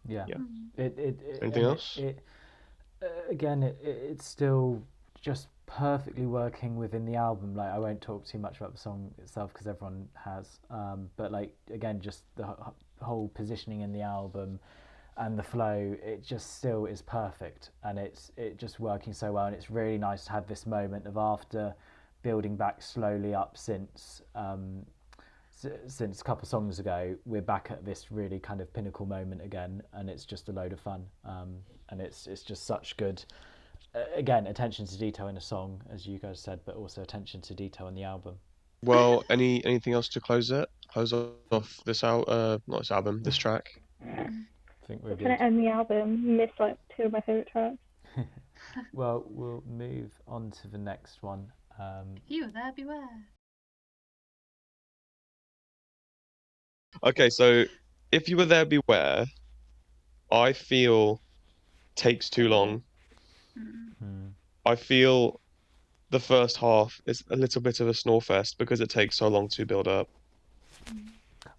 Yeah. Yeah. And Anything else? again, it's still just perfectly working within the album. Like, I won't talk too much about the song itself because everyone has. But like, again, just the whole positioning in the album and the flow, it just still is perfect, and it just working so well. And it's really nice to have this moment of, after building back slowly up since a couple of songs ago, we're back at this really kind of pinnacle moment again, and it's just a load of fun. And it's just such good, again, attention to detail in a song, as you guys said, but also attention to detail in the album. Well, anything else to close off this not this album, this track? I think we're Can good. I end the album? Missed like 2 of my favourite tracks. Well, we'll move on to the next one. You there, beware. Okay, so if you were there, beware. I feel takes too long. I feel the first half is a little bit of a snore fest because it takes so long to build up.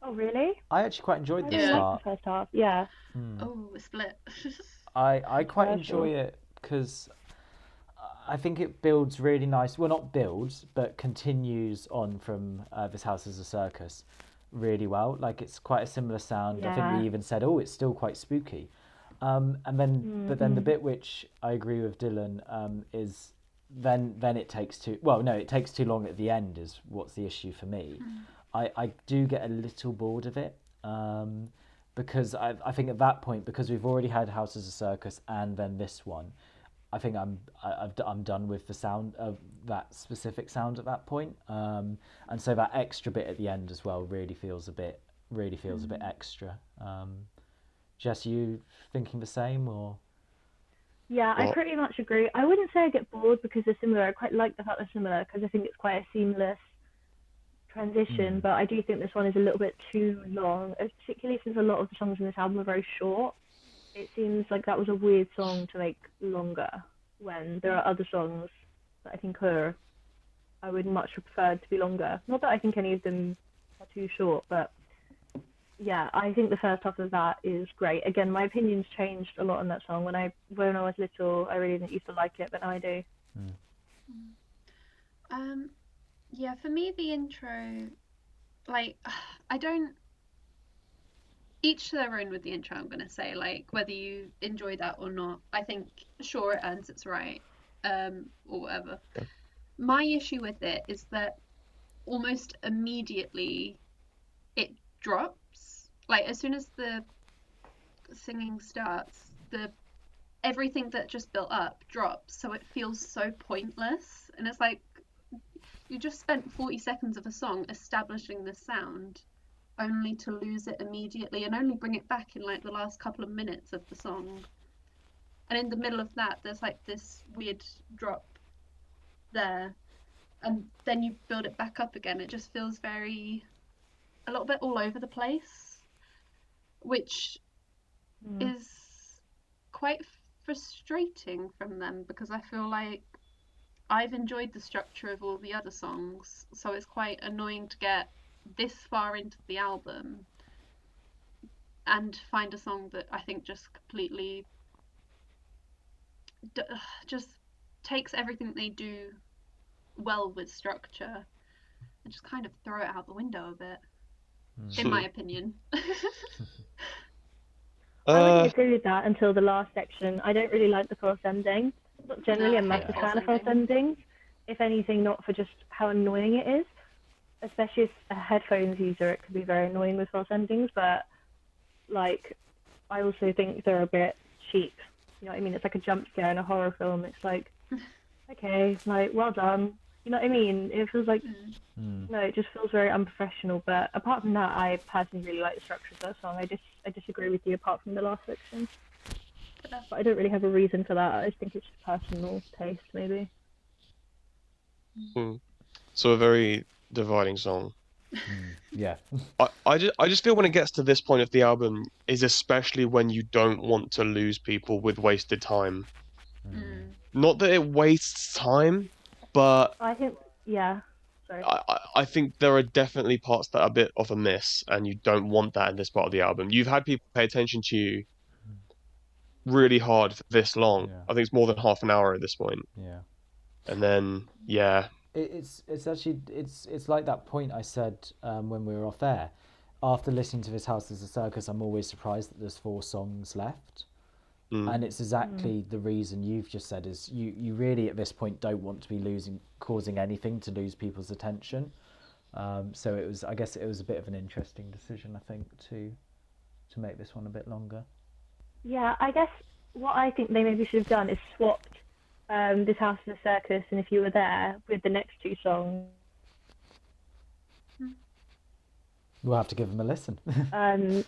Oh, really? I actually quite enjoyed I the really start. liked the first half. Yeah. Oh, a split. I quite Controversial. enjoy it because I think it builds really nice. Well, not builds, but continues on from This House is a Circus really well. Like, it's quite a similar sound. I think Yeah. we even said, oh, it's still quite spooky. And then, but then the bit which I agree with Dylan is then it takes too, well, no, it takes too long at the end is what's the issue for me. I do get a little bored of it. Because I think at that point, because we've already had House as a Circus and then this one, I think I'm done with the sound of that specific sound at that point. And so that extra bit at the end as well really feels a bit extra. Jess, you thinking the same, or? Yeah, I Well, pretty much agree. I wouldn't say I get bored because they're similar. I quite like the fact they're similar because I think it's quite a seamless transition, but I do think this one is a little bit too long, particularly since a lot of the songs in this album are very short. It seems like that was a weird song to make longer when there are other songs that I think I would much have preferred to be longer. Not that I think any of them are too short, but yeah, I think the first half of that is great. Again, my opinions changed a lot on that song. When I was little, I really didn't used to like it, but now I do. Yeah, for me, the intro, like, I don't. Each to their own with the intro, I'm gonna say, like, whether you enjoy that or not. I think, sure, it earns its right, or whatever. My issue with it is that almost immediately it drops. Like, as soon as the singing starts, everything that just built up drops, so it feels so pointless. And it's like, you just spent 40 seconds of a song establishing this sound, only to lose it immediately and only bring it back in like the last couple of minutes of the song. And in the middle of that, there's like this weird drop there, and then you build it back up again. It just feels a little bit all over the place, which is quite frustrating from them, because I feel like I've enjoyed the structure of all the other songs, so it's quite annoying to get this far into the album and find a song that I think just completely just takes everything they do well with structure and just kind of throw it out the window a bit, in my opinion. I wouldn't agree with that until the last section. I don't really like the false ending. Not generally No, a I hate massive false fan of false endings. If anything, not for just how annoying it is. Especially as a headphones user, it can be very annoying with false endings, but like, I also think they're a bit cheap You know what I mean? It's like a jump scare in a horror film. It's like, okay, like, well done. You know what I mean? It feels like, no, it just feels very unprofessional. But apart from that, I personally really like the structure of that song. I disagree with you apart from the last section. But I don't really have a reason for that. I just think it's just personal taste, maybe. So a very dividing song. Yeah. I just feel when it gets to this point of the album is especially when you don't want to lose people with wasted time. Not that it wastes time, but I think, yeah. Sorry. I think there are definitely parts that are a bit of a miss, and you don't want that in this part of the album. You've had people pay attention to you really hard for this long. Yeah. I think it's more than half an hour at this point. Yeah. And then, yeah. It's actually it's like that point I said when we were off air. After listening to This House is a Circus, I'm always surprised that there's 4 songs left. And it's exactly the reason you've just said is you really at this point don't want to be causing anything to lose people's attention. So I guess it was a bit of an interesting decision, I think, to make this one a bit longer. Yeah, I guess what I think they maybe should have done is swapped This House is a Circus and If You Were There with the next 2 songs. We'll have to give them a listen.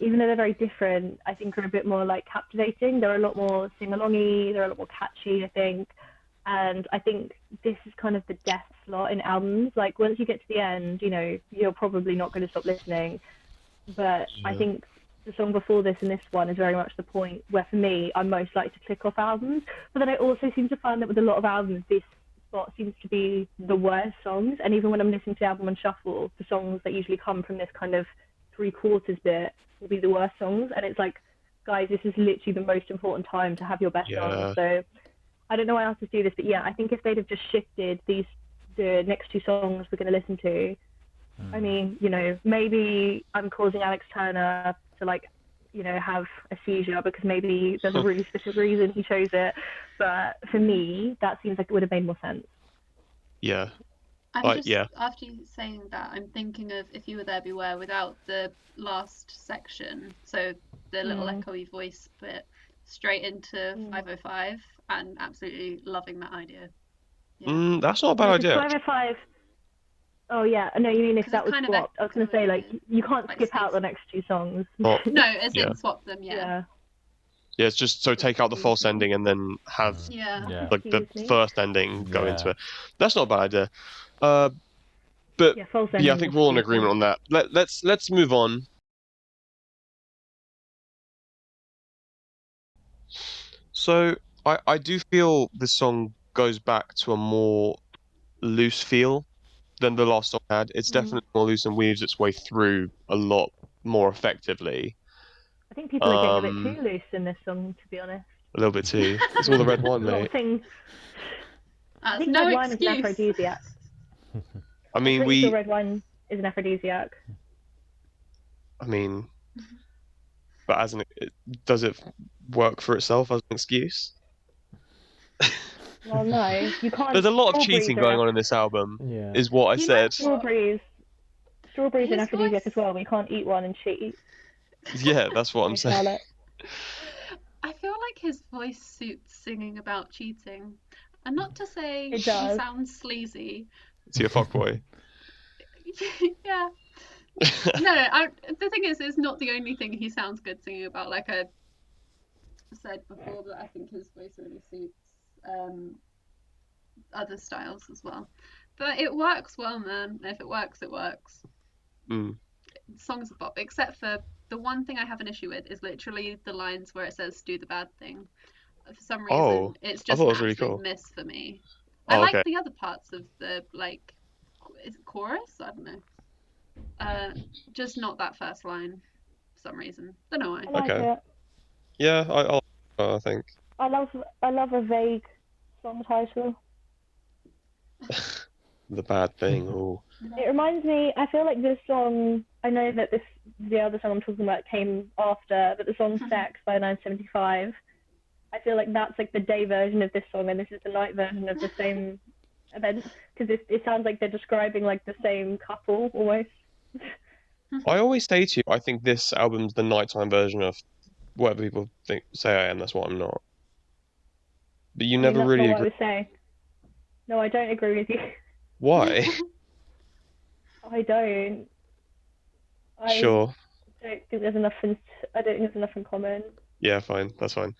Even though they're very different, I think are a bit more like captivating. They're a lot more sing-alongy, they're a lot more catchy, I think. And I think this is kind of the death slot in albums. Like once you get to the end, you know, you're probably not going to stop listening. But I think the song before this and this one is very much the point where for me, I'm most likely to click off albums. But then I also seem to find that with a lot of albums, this spot seems to be the worst songs. And even when I'm listening to the album on shuffle, the songs that usually come from this kind of 3/4 bit will be the worst songs. And it's like, guys, this is literally the most important time to have your best songs. So I don't know why artists do this, but yeah, I think if they'd have just shifted the next 2 songs we're going to listen to, I mean, you know, maybe I'm causing Alex Turner to like, you know, have a seizure because maybe there's a really specific reason he chose it. But for me, that seems like it would have made more sense. Yeah. After you saying that, I'm thinking of If You Were There, Beware without the last section. So the little echoey voice bit straight into 505 and absolutely loving that idea. Yeah. That's not a bad idea. 505. Oh yeah, no, you mean if that was swapped? I was going to say like you can't skip out the next 2 songs. No, as in swap them. Yeah, it's just so take out the false ending and then have like the first ending go into it. That's not a bad idea. But I think we're all in agreement on that. Let's move on. So I do feel this song goes back to a more loose feel than the last song had. It's definitely more loose and weaves its way through a lot more effectively. I think people are getting a bit too loose in this song, to be honest. A little bit too. It's all the red wine, mate. I think red wine is an aphrodisiac. I mean, red wine is an aphrodisiac. I mean, but does it work for itself as an excuse? Well, no, you can't. There's a lot of cheating going on in this album, is what I said. Strawberries an aphrodisiac as well. We can't eat one and cheat. Yeah, that's what I'm saying. I feel like his voice suits singing about cheating. And not to say he sounds sleazy. Is he a fuckboy? Yeah. No, the thing is, it's not the only thing he sounds good singing about. Like I said before, that I think his voice really suits other styles as well. But it works well, man. If it works, it works. Songs are pop, except for the one thing I have an issue with is literally the lines where it says "do the bad thing." For some reason, it's just an really cool. miss for me. I like the other parts of the is it chorus? I don't know. Just not that first line for some reason. Don't know why. I like it. Yeah, I think. I love a vague song title. The bad thing. Oh. It reminds me. I feel like this song. I know that the other song I'm talking about came after, but the song "Sex" by 975. I feel like that's like the day version of this song, and this is the night version of the same event, because it sounds like they're describing like the same couple almost. I always say to you, I think this album's the nighttime version of whatever people say I am. That's what I'm not. but you I mean, never that's not really what I agree. was saying. No, I don't agree with you. Why? I don't. I Sure. don't think there's enough in. I don't think there's enough in common. Yeah, fine. That's fine.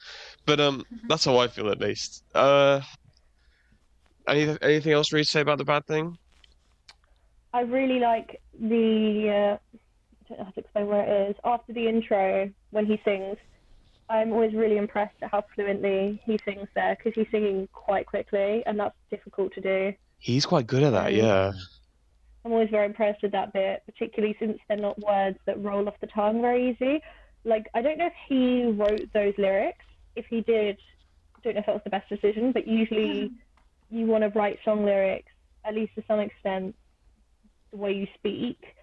But that's how I feel at least. Anything else really to say about the bad thing? I really like the. I don't know how to explain where it is. After the intro, when he sings, I'm always really impressed at how fluently he sings there because he's singing quite quickly, and that's difficult to do. He's quite good at that, And yeah. I'm always very impressed with that bit, particularly since they're not words that roll off the tongue very easy. Like, I don't know if he wrote those lyrics. If he did, I don't know if that was the best decision, but usually you want to write song lyrics, at least to some extent, the way you speak,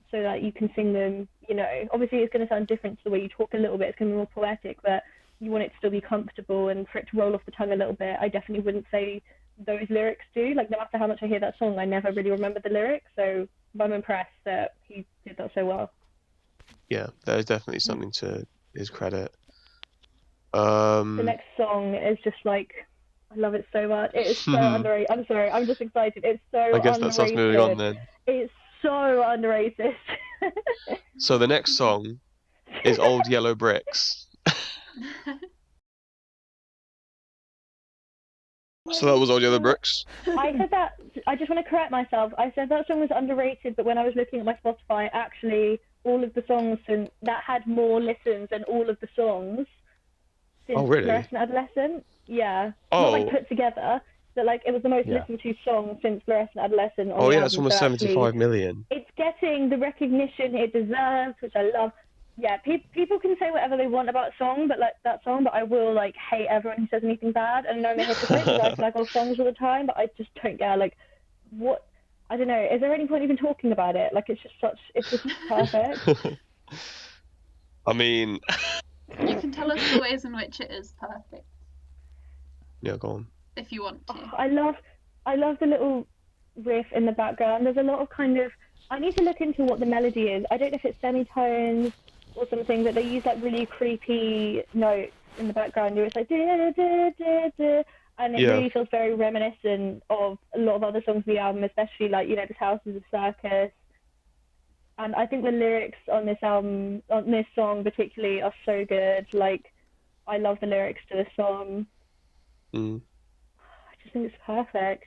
so that you can sing them, you know. Obviously, it's going to sound different to the way you talk a little bit. It's going to be more poetic, but you want it to still be comfortable and for it to roll off the tongue a little bit. I definitely wouldn't say those lyrics do. Like, no matter how much I hear that song, I never really remember the lyrics. So I'm impressed that he did that so well. Yeah, there's definitely something to his credit. The next song is just like, I love it so much. It is so underrated. I'm sorry, I'm just excited. It's so I guess that's us moving on underrated. then. It's so underrated. So the next song is Old Yellow Bricks. So that was Old Yellow Bricks? I said that, I just want to correct myself. I said that song was underrated, but when I was looking at my Spotify, actually, all of the songs that had more listens than all of the songs since Oh, really? Fluorescent Adolescent. Yeah. Oh. Not like put together, but like it was the most listened to song since Fluorescent Adolescent on Oh the yeah, album. it's almost so actually, 75 million. it's getting the recognition it deserves, which I love. Yeah, people can say whatever they want about that song, but I will like hate everyone who says anything bad. And I know I'm a hypocrite because I like all songs all the time, but I just don't get like what. I don't know. Is there any point even talking about it? Like it's just perfect. I mean, you can tell us the ways in which it is perfect. Yeah, go on. If you want to. Oh, I love the little riff in the background. There's a lot of kind of. I need to look into what the melody is. I don't know if it's semitones or something, but they use like really creepy notes in the background where it's like da, da, da, da, and it really feels very reminiscent of a lot of other songs of the album, especially like, you know, This House is a Circus. And I think the lyrics on this album, on this song particularly, are so good. Like, I love the lyrics to this song. I just think it's perfect.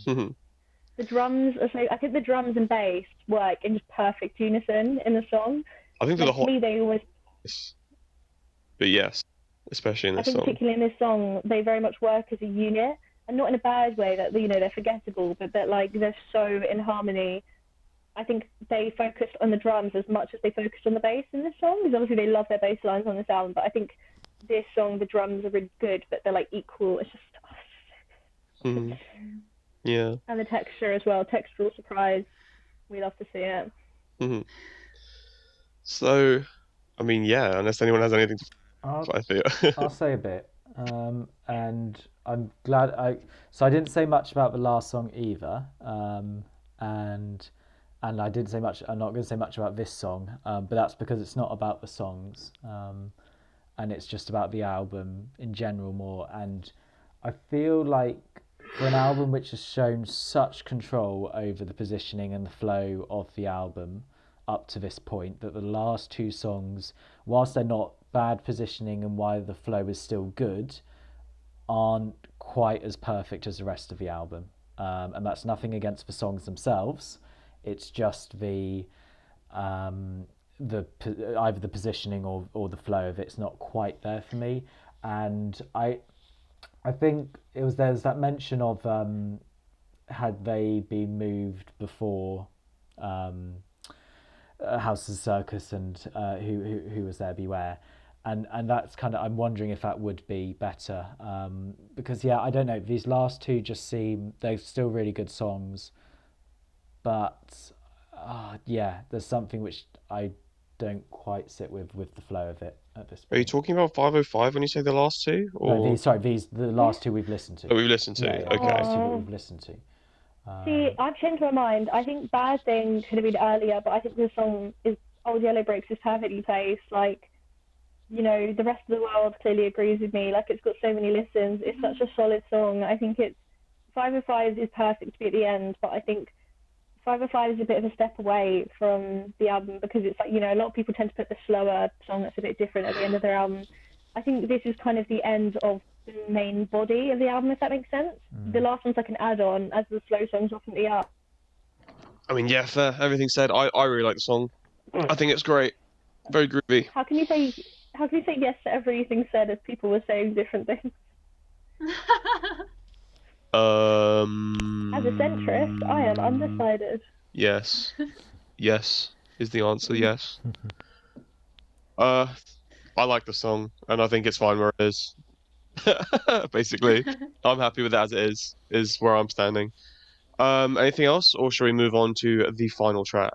The drums are so. I think the drums and bass work in just perfect unison in the song. I think like, to me, they always. But yes, especially in this song. I think particularly in this song, they very much work as a unit, and not in a bad way that, you know, they're forgettable, but that like they're so in harmony. I think they focused on the drums as much as they focused on the bass in this song, because obviously they love their bass lines on this album, but I think this song, the drums are really good, but they're like equal. It's just. Yeah. And the texture as well. Textural surprise. We love to see it. So, I mean, yeah, unless anyone has anything to I feel. I'll say a bit. And I'm glad so I didn't say much about the last song either. And I didn't say much. I'm not going to say much about this song. But that's because it's not about the songs. And it's just about the album in general more. And I feel like for an album which has shown such control over the positioning and the flow of the album up to this point, that the last two songs, whilst they're not bad positioning and why the flow is still good, aren't quite as perfect as the rest of the album. And that's nothing against the songs themselves. It's just the either the positioning or the flow of it's not quite there for me. And I think there's that mention of had they been moved before House of Circus and who was there, Beware, and that's kind of, I'm wondering if that would be better, because I don't know, these last two just seem, they're still really good songs, but there's something which I don't quite sit with the flow of it at this point. Are you talking about 505 when you say the last two? Or... No, the last two we've listened to. Oh, we've listened to. Okay. The last two that we've listened to. See, I've changed my mind. I think Bad Thing could have been earlier, but I think the song is Old Yellow Bricks is perfectly placed. Like, the rest of the world clearly agrees with me. Like, it's got so many listens. It's such a solid song. I think it's 505 is perfect to be at the end, but I think 505 is a bit of a step away from the album because it's like, a lot of people tend to put the slower song that's a bit different at the end of their album. I think this is kind of the end of the main body of the album, if that makes sense. The last one's like an add-on, as the slow songs often are. I mean, yeah, fair. Everything said. I really like the song. I think it's great. Very groovy. How can you say yes to everything said if people were saying different things? As a centrist, I am undecided. Yes. Yes is the answer, yes. I like the song, and I think it's fine where it is. Basically, I'm happy with it as it is where I'm standing. Anything else, or shall we move on to the final track?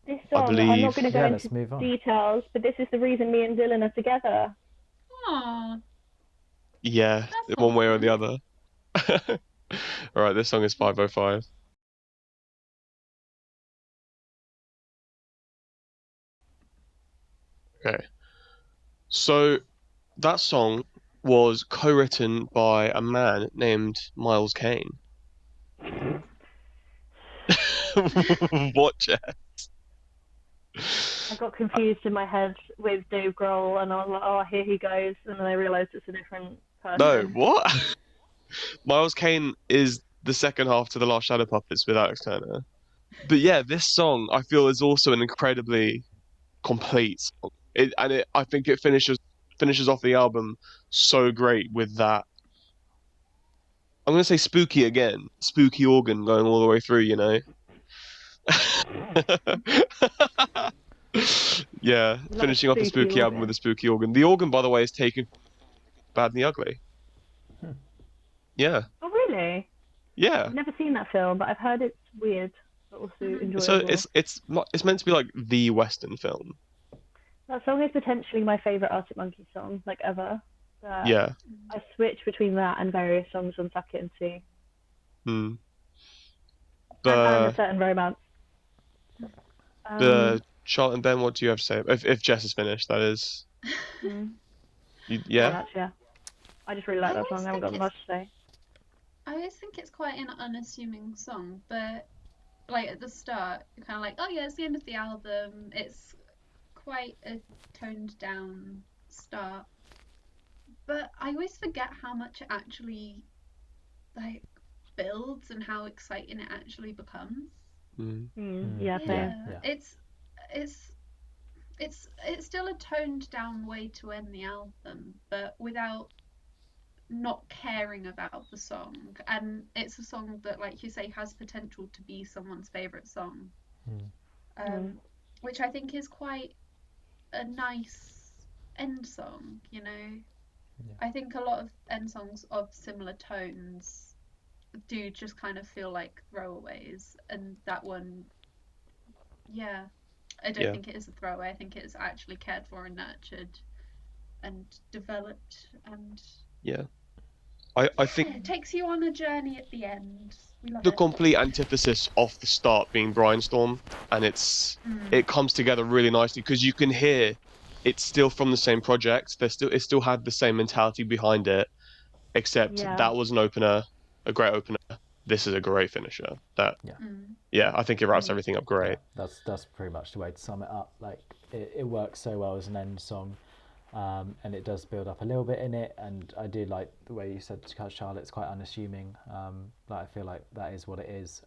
This I song, I'm not believe. going to go Yeah, into let's move on. details, but this is the reason me and Dylan are together. Aw, Yeah, That's one way or the awesome. other. Alright, this song is 505. Okay. So, that song was co-written by a man named Miles Kane. What, Jeff? I got confused in my head with Dave Grohl, and I was like, oh, here he goes, and then I realised it's a different person. No, what? Miles Kane is the second half to The Last Shadow Puppets with Alex Turner. But yeah, this song I feel is also an incredibly complete song. I think it finishes off the album so great with that. I'm gonna say spooky again, spooky organ going all the way through, Yeah, Like finishing off the spooky spooky album organ. with a spooky organ. The organ, by the way, is taken Bad and the Ugly. Yeah, Oh, really? yeah. I've never seen that film, but I've heard it's weird, but also enjoyable. So it's meant to be like the Western film. That song is potentially my favourite Arctic Monkeys song, like, ever. But Yeah. I switch between that and various songs on Suck It and See. Hmm. And A But Certain Romance. Um, Charlotte and Ben, what do you have to say? If Jess is finished, that is. Yeah. yeah. I just really like I that song. always I haven't got think much to say. I always think it's quite an unassuming song, but like at the start, you're kind of like, oh yeah, it's the end of the album. It's quite a toned down start, but I always forget how much it actually like builds and how exciting it actually becomes. Yeah, same. Yeah. It's still a toned down way to end the album, but without not caring about the song. And it's a song that, like you say, has potential to be someone's favorite song, which I think is quite a nice end song. I think a lot of end songs of similar tones do just kind of feel like throwaways, and that one, yeah, I don't think it is a throwaway. I think it is actually cared for and nurtured and developed, and I think it takes you on a journey at the end. We love the it. complete antithesis of the start being Brainstorm, and it comes together really nicely because you can hear it's still from the same project. It still had the same mentality behind it, except that was an opener, a great opener. This is a great finisher. I think it wraps everything up great. Yeah, that's pretty much the way to sum it up. Like it works so well as an end song, and it does build up a little bit in it. And I do like the way you said, Charlotte, it's quite unassuming. Like I feel like that is what it is.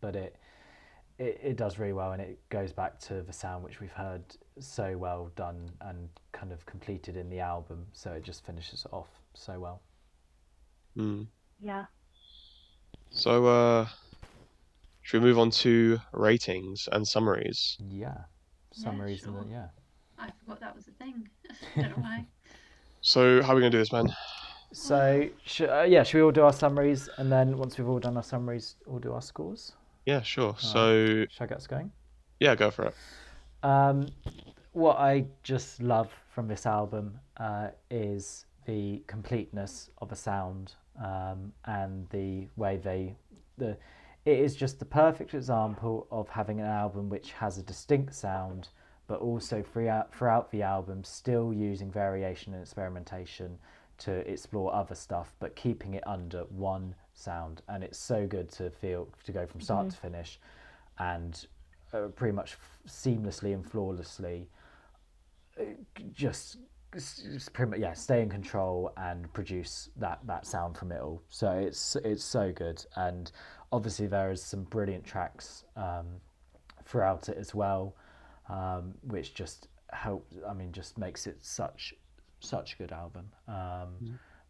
But it does really well, and it goes back to the sound which we've heard so well done and kind of completed in the album. So it just finishes off so well. Yeah. So, should we move on to ratings and summaries? Yeah, summaries sure. and I forgot that was a thing. Don't know why. So, how are we going to do this, man? So, should we all do our summaries, and then once we've all done our summaries, we'll do our scores? Yeah, sure. So, should I get us going? Yeah, go for it. What I just love from this album is the completeness of a sound, and the way it is just the perfect example of having an album which has a distinct sound but also throughout the album, still using variation and experimentation to explore other stuff, but keeping it under one sound. And it's so good to go from start to finish, and pretty much seamlessly and flawlessly just pretty much, stay in control and produce that sound from it all. So it's so good, and obviously there is some brilliant tracks throughout it as well, which just just makes it such a good album.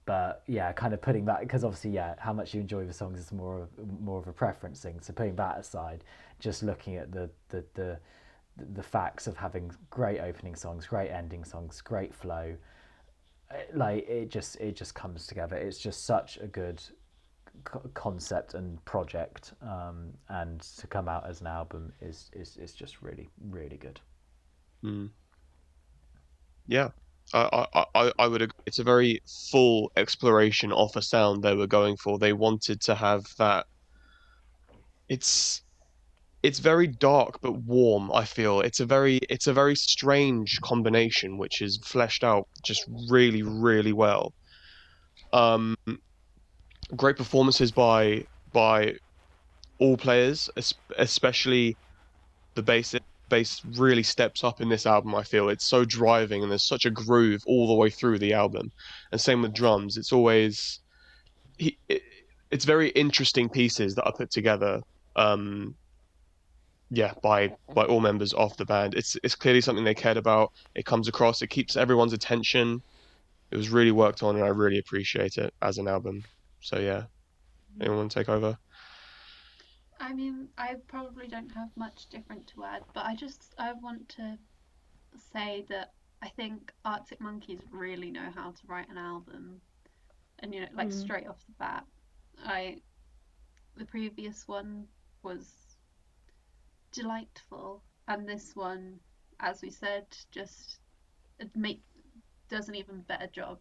But yeah, kind of putting that, because obviously how much you enjoy the songs is more of a preference thing. So putting that aside, just looking at the facts of having great opening songs, great ending songs, great flow, like it just comes together. It's just such a good concept and project, and to come out as an album is just really, really good. Yeah, I would agree. It's a very full exploration of a sound they were going for. They wanted to have that. It's very dark but warm, I feel. It's a very strange combination which is fleshed out just really, really well. Um, Great performances by all players, especially the bass. Bass really steps up in this album, I feel. It's so driving and there's such a groove all the way through the album. And same with drums. It's always it's very interesting pieces that are put together. Um, by all members of the band. It's clearly something they cared about. It comes across. It keeps everyone's attention. It was really worked on, and I really appreciate it as an album. So yeah, anyone want to take over? I mean, I probably don't have much different to add, but I want to say that I think Arctic Monkeys really know how to write an album, and like straight off the bat, the previous one was delightful, and this one, as we said, just does an even better job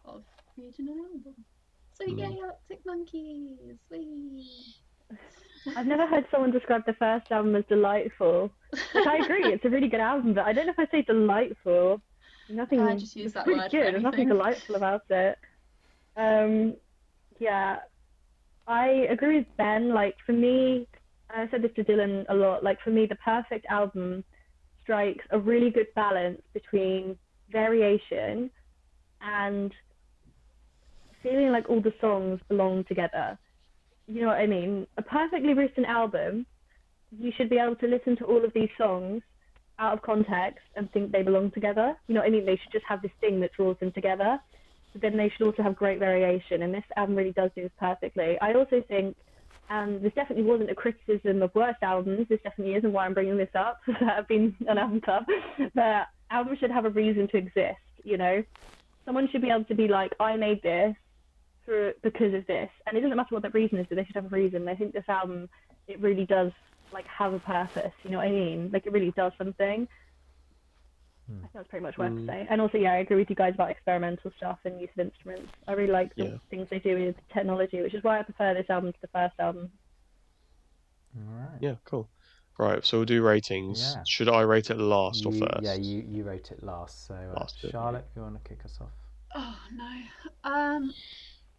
of creating an album. So yay, Arctic Monkeys! Whee! I've never heard someone describe the first album as delightful. Like, I agree, it's a really good album, but I don't know if I'd say delightful. Nothing. I just use that word. Good. There's nothing delightful about it. Yeah, I agree with Ben. Like, for me, I said this to Dylan a lot. Like, for me, the perfect album strikes a really good balance between variation and feeling like all the songs belong together. You know what I mean? A perfectly written album, you should be able to listen to all of these songs out of context and think they belong together. You know what I mean? They should just have this thing that draws them together. But then they should also have great variation, and this album really does do this perfectly. I also think, and this definitely wasn't a criticism of worst albums, this definitely isn't why I'm bringing this up, that I've been an album club, but albums should have a reason to exist, you know? Someone should be able to be like, I made this because of this, and it doesn't matter what that reason is, but they should have a reason. I think this album, it really does like have a purpose, you know what I mean? Like, it really does something. I think that's pretty much what I have to say. And also, I agree with you guys about experimental stuff and use of instruments. I really like the things they do with technology, which is why I prefer this album to the first album. All right. Yeah, cool. Right, so we'll do ratings. Yeah. Should I rate it last or first? Yeah, you rate it last. So Charlotte, you want to kick us off? Oh no.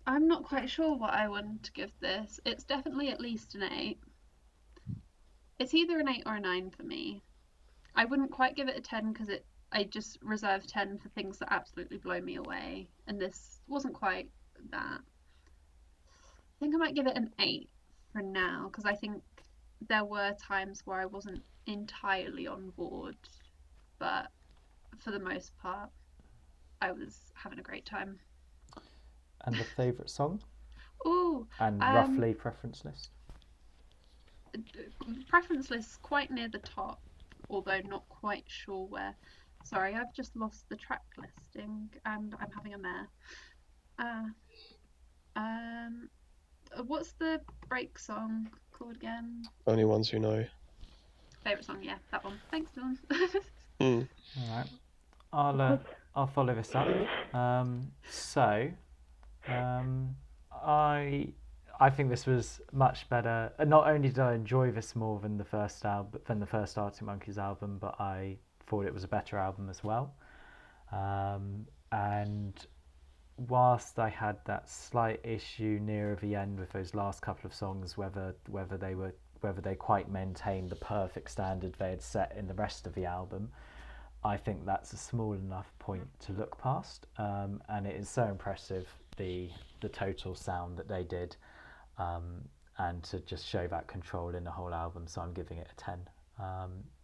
I'm not quite sure what I want to give this. It's definitely at least an 8. It's either an 8 or a 9 for me. I wouldn't quite give it a 10 because I just reserve 10 for things that absolutely blow me away, and this wasn't quite that. I think I might give it an 8 for now, because I think there were times where I wasn't entirely on board, but for the most part, I was having a great time. And the favourite song? Ooh. And roughly preference list? Preference list quite near the top, although not quite sure where. Sorry, I've just lost the track listing and I'm having a mare. What's the break song called again? Only Ones Who Know. Favourite song, yeah, that one. Thanks, Dylan. All right. I'll follow this up. I think this was much better. Not only did I enjoy this more than the first Arctic Monkeys album, but I thought it was a better album as well. And whilst I had that slight issue nearer the end with those last couple of songs, whether they quite maintained the perfect standard they had set in the rest of the album, I think that's a small enough point to look past, and it is so impressive the total sound that they did, and to just show that control in the whole album. So I'm giving it a 10,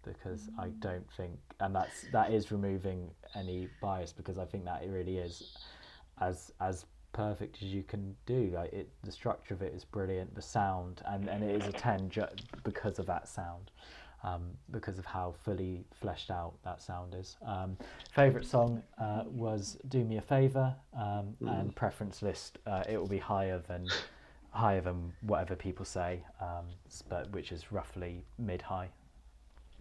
because I don't think, and that is removing any bias, because I think that it really is as perfect as you can do. Like the structure of it is brilliant, the sound, and it is a 10 because of that sound. Because of how fully fleshed out that sound is. Favourite song was "Do Me a Favour," and preference list, it will be higher than whatever people say, but which is roughly mid-high.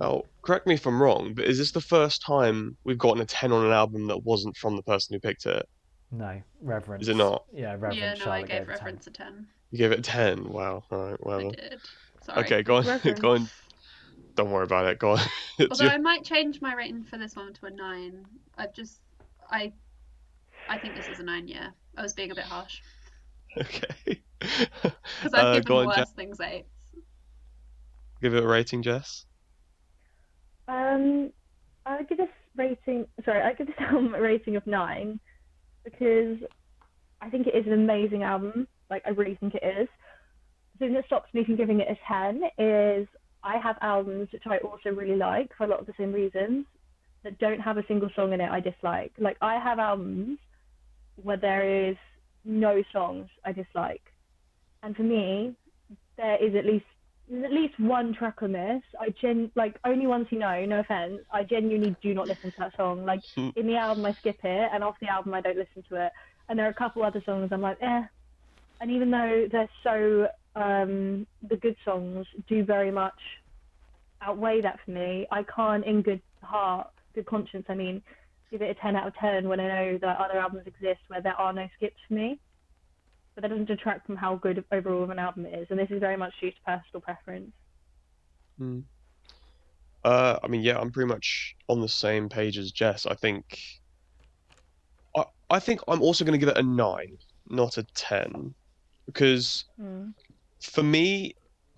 Now, correct me if I'm wrong, but is this the first time we've gotten a 10 on an album that wasn't from the person who picked it? No, Reverence. Is it not? Yeah, Reverence. Yeah, no, Charlotte I gave Reverence a 10. You gave it a 10? Wow. All right, well. I did. Sorry. Okay, go on. Reverence. Go on. Don't worry about it. Go on. Although I might change my rating for this one to a 9. I think this is a 9, yeah. I was being a bit harsh. Okay. Because I've given worse things 8s. Give it a rating, Jess? I give this album a rating of 9 because I think it is an amazing album. Like, I really think it is. The thing that stops me from giving it a 10 is I have albums which I also really like for a lot of the same reasons that don't have a single song in it I dislike. Like, I have albums where there is no songs I dislike. And for me, there's at least one track on this. Only Ones Who Know, no offense, I genuinely do not listen to that song. Like, in the album I skip it, and off the album I don't listen to it. And there are a couple other songs I'm like, eh. And even though they're so, the good songs do very much outweigh that for me, I can't in good conscience, give it a 10 out of 10 when I know that other albums exist where there are no skips for me. But that doesn't detract from how good overall of an album it is, and this is very much due to personal preference. I'm pretty much on the same page as Jess. I think I'm also going to give it a 9, not a 10, because for me,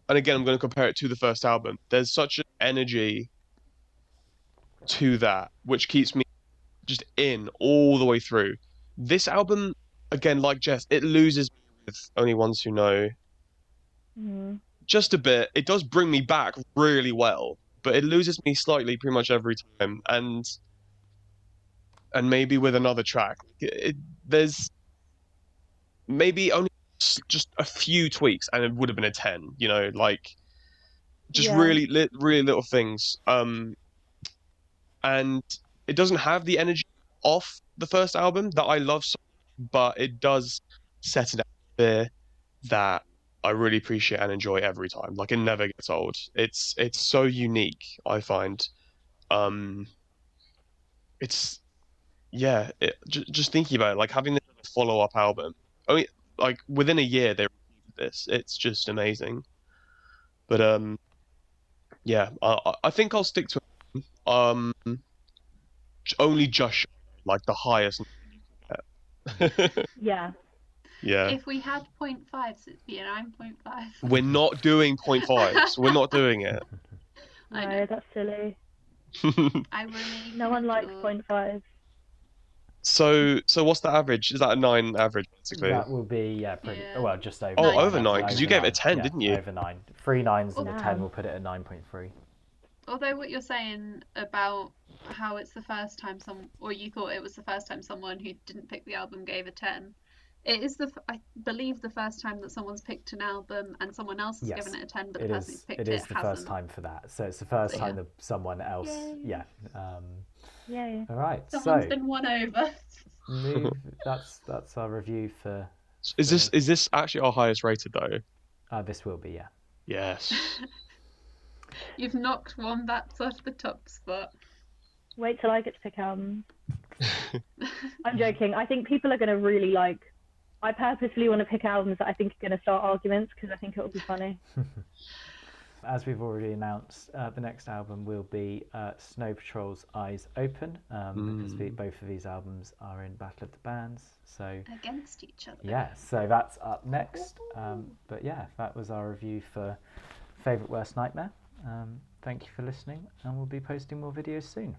and again, I'm going to compare it to the first album, there's such an energy to that which keeps me just in all the way through. This album, again, like Jess, it loses me with Only Ones Who Know just a bit. It does bring me back really well, but it loses me slightly pretty much every time. And maybe with another track, there's maybe only just a few tweaks, and it would have been a 10. Really little things. And it doesn't have the energy off the first album that I love so much, but it does set it out there that I really appreciate and enjoy every time. Like, it never gets old. It's so unique, I find. Just thinking about it, like having this follow-up album. I mean, like within a year they released this. It's just amazing. But I think I'll stick to only just like the highest. Yeah. Yeah. If we had 0.5s, it'd be a 9.5. We're not doing 0.5s. We're not doing it. I No, know. that's silly. I really No one likes 0.5. So what's the average? Is that a 9 average, basically? That will be, pretty, Yeah. well, just over. Oh, 9. over 9, because you gave it a 10, didn't you? Over 9. 3 9s and a 10 Damn. will put it at 9.3. Although what you're saying about how it's the first time you thought it was the first time someone who didn't pick the album gave a 10, it is I believe the first time that someone's picked an album and someone else has given it a 10, but the person who's picked it is the hasn't. first time for that. So it's the first time that someone else. Yay. Yeah. All right. Someone's been won over. That's our review for. Is this actually our highest rated though? This will be, yeah. Yes. You've knocked Wombats off the top spot. Wait till I get to pick albums. I'm joking. I think people are going to really like. I purposely want to pick albums that I think are going to start arguments because I think it will be funny. As we've already announced, the next album will be Snow Patrol's Eyes Open, because both of these albums are in Battle of the Bands. So against each other. Yeah, so that's up next. But yeah, that was our review for Favourite Worst Nightmare. Thank you for listening, and we'll be posting more videos soon.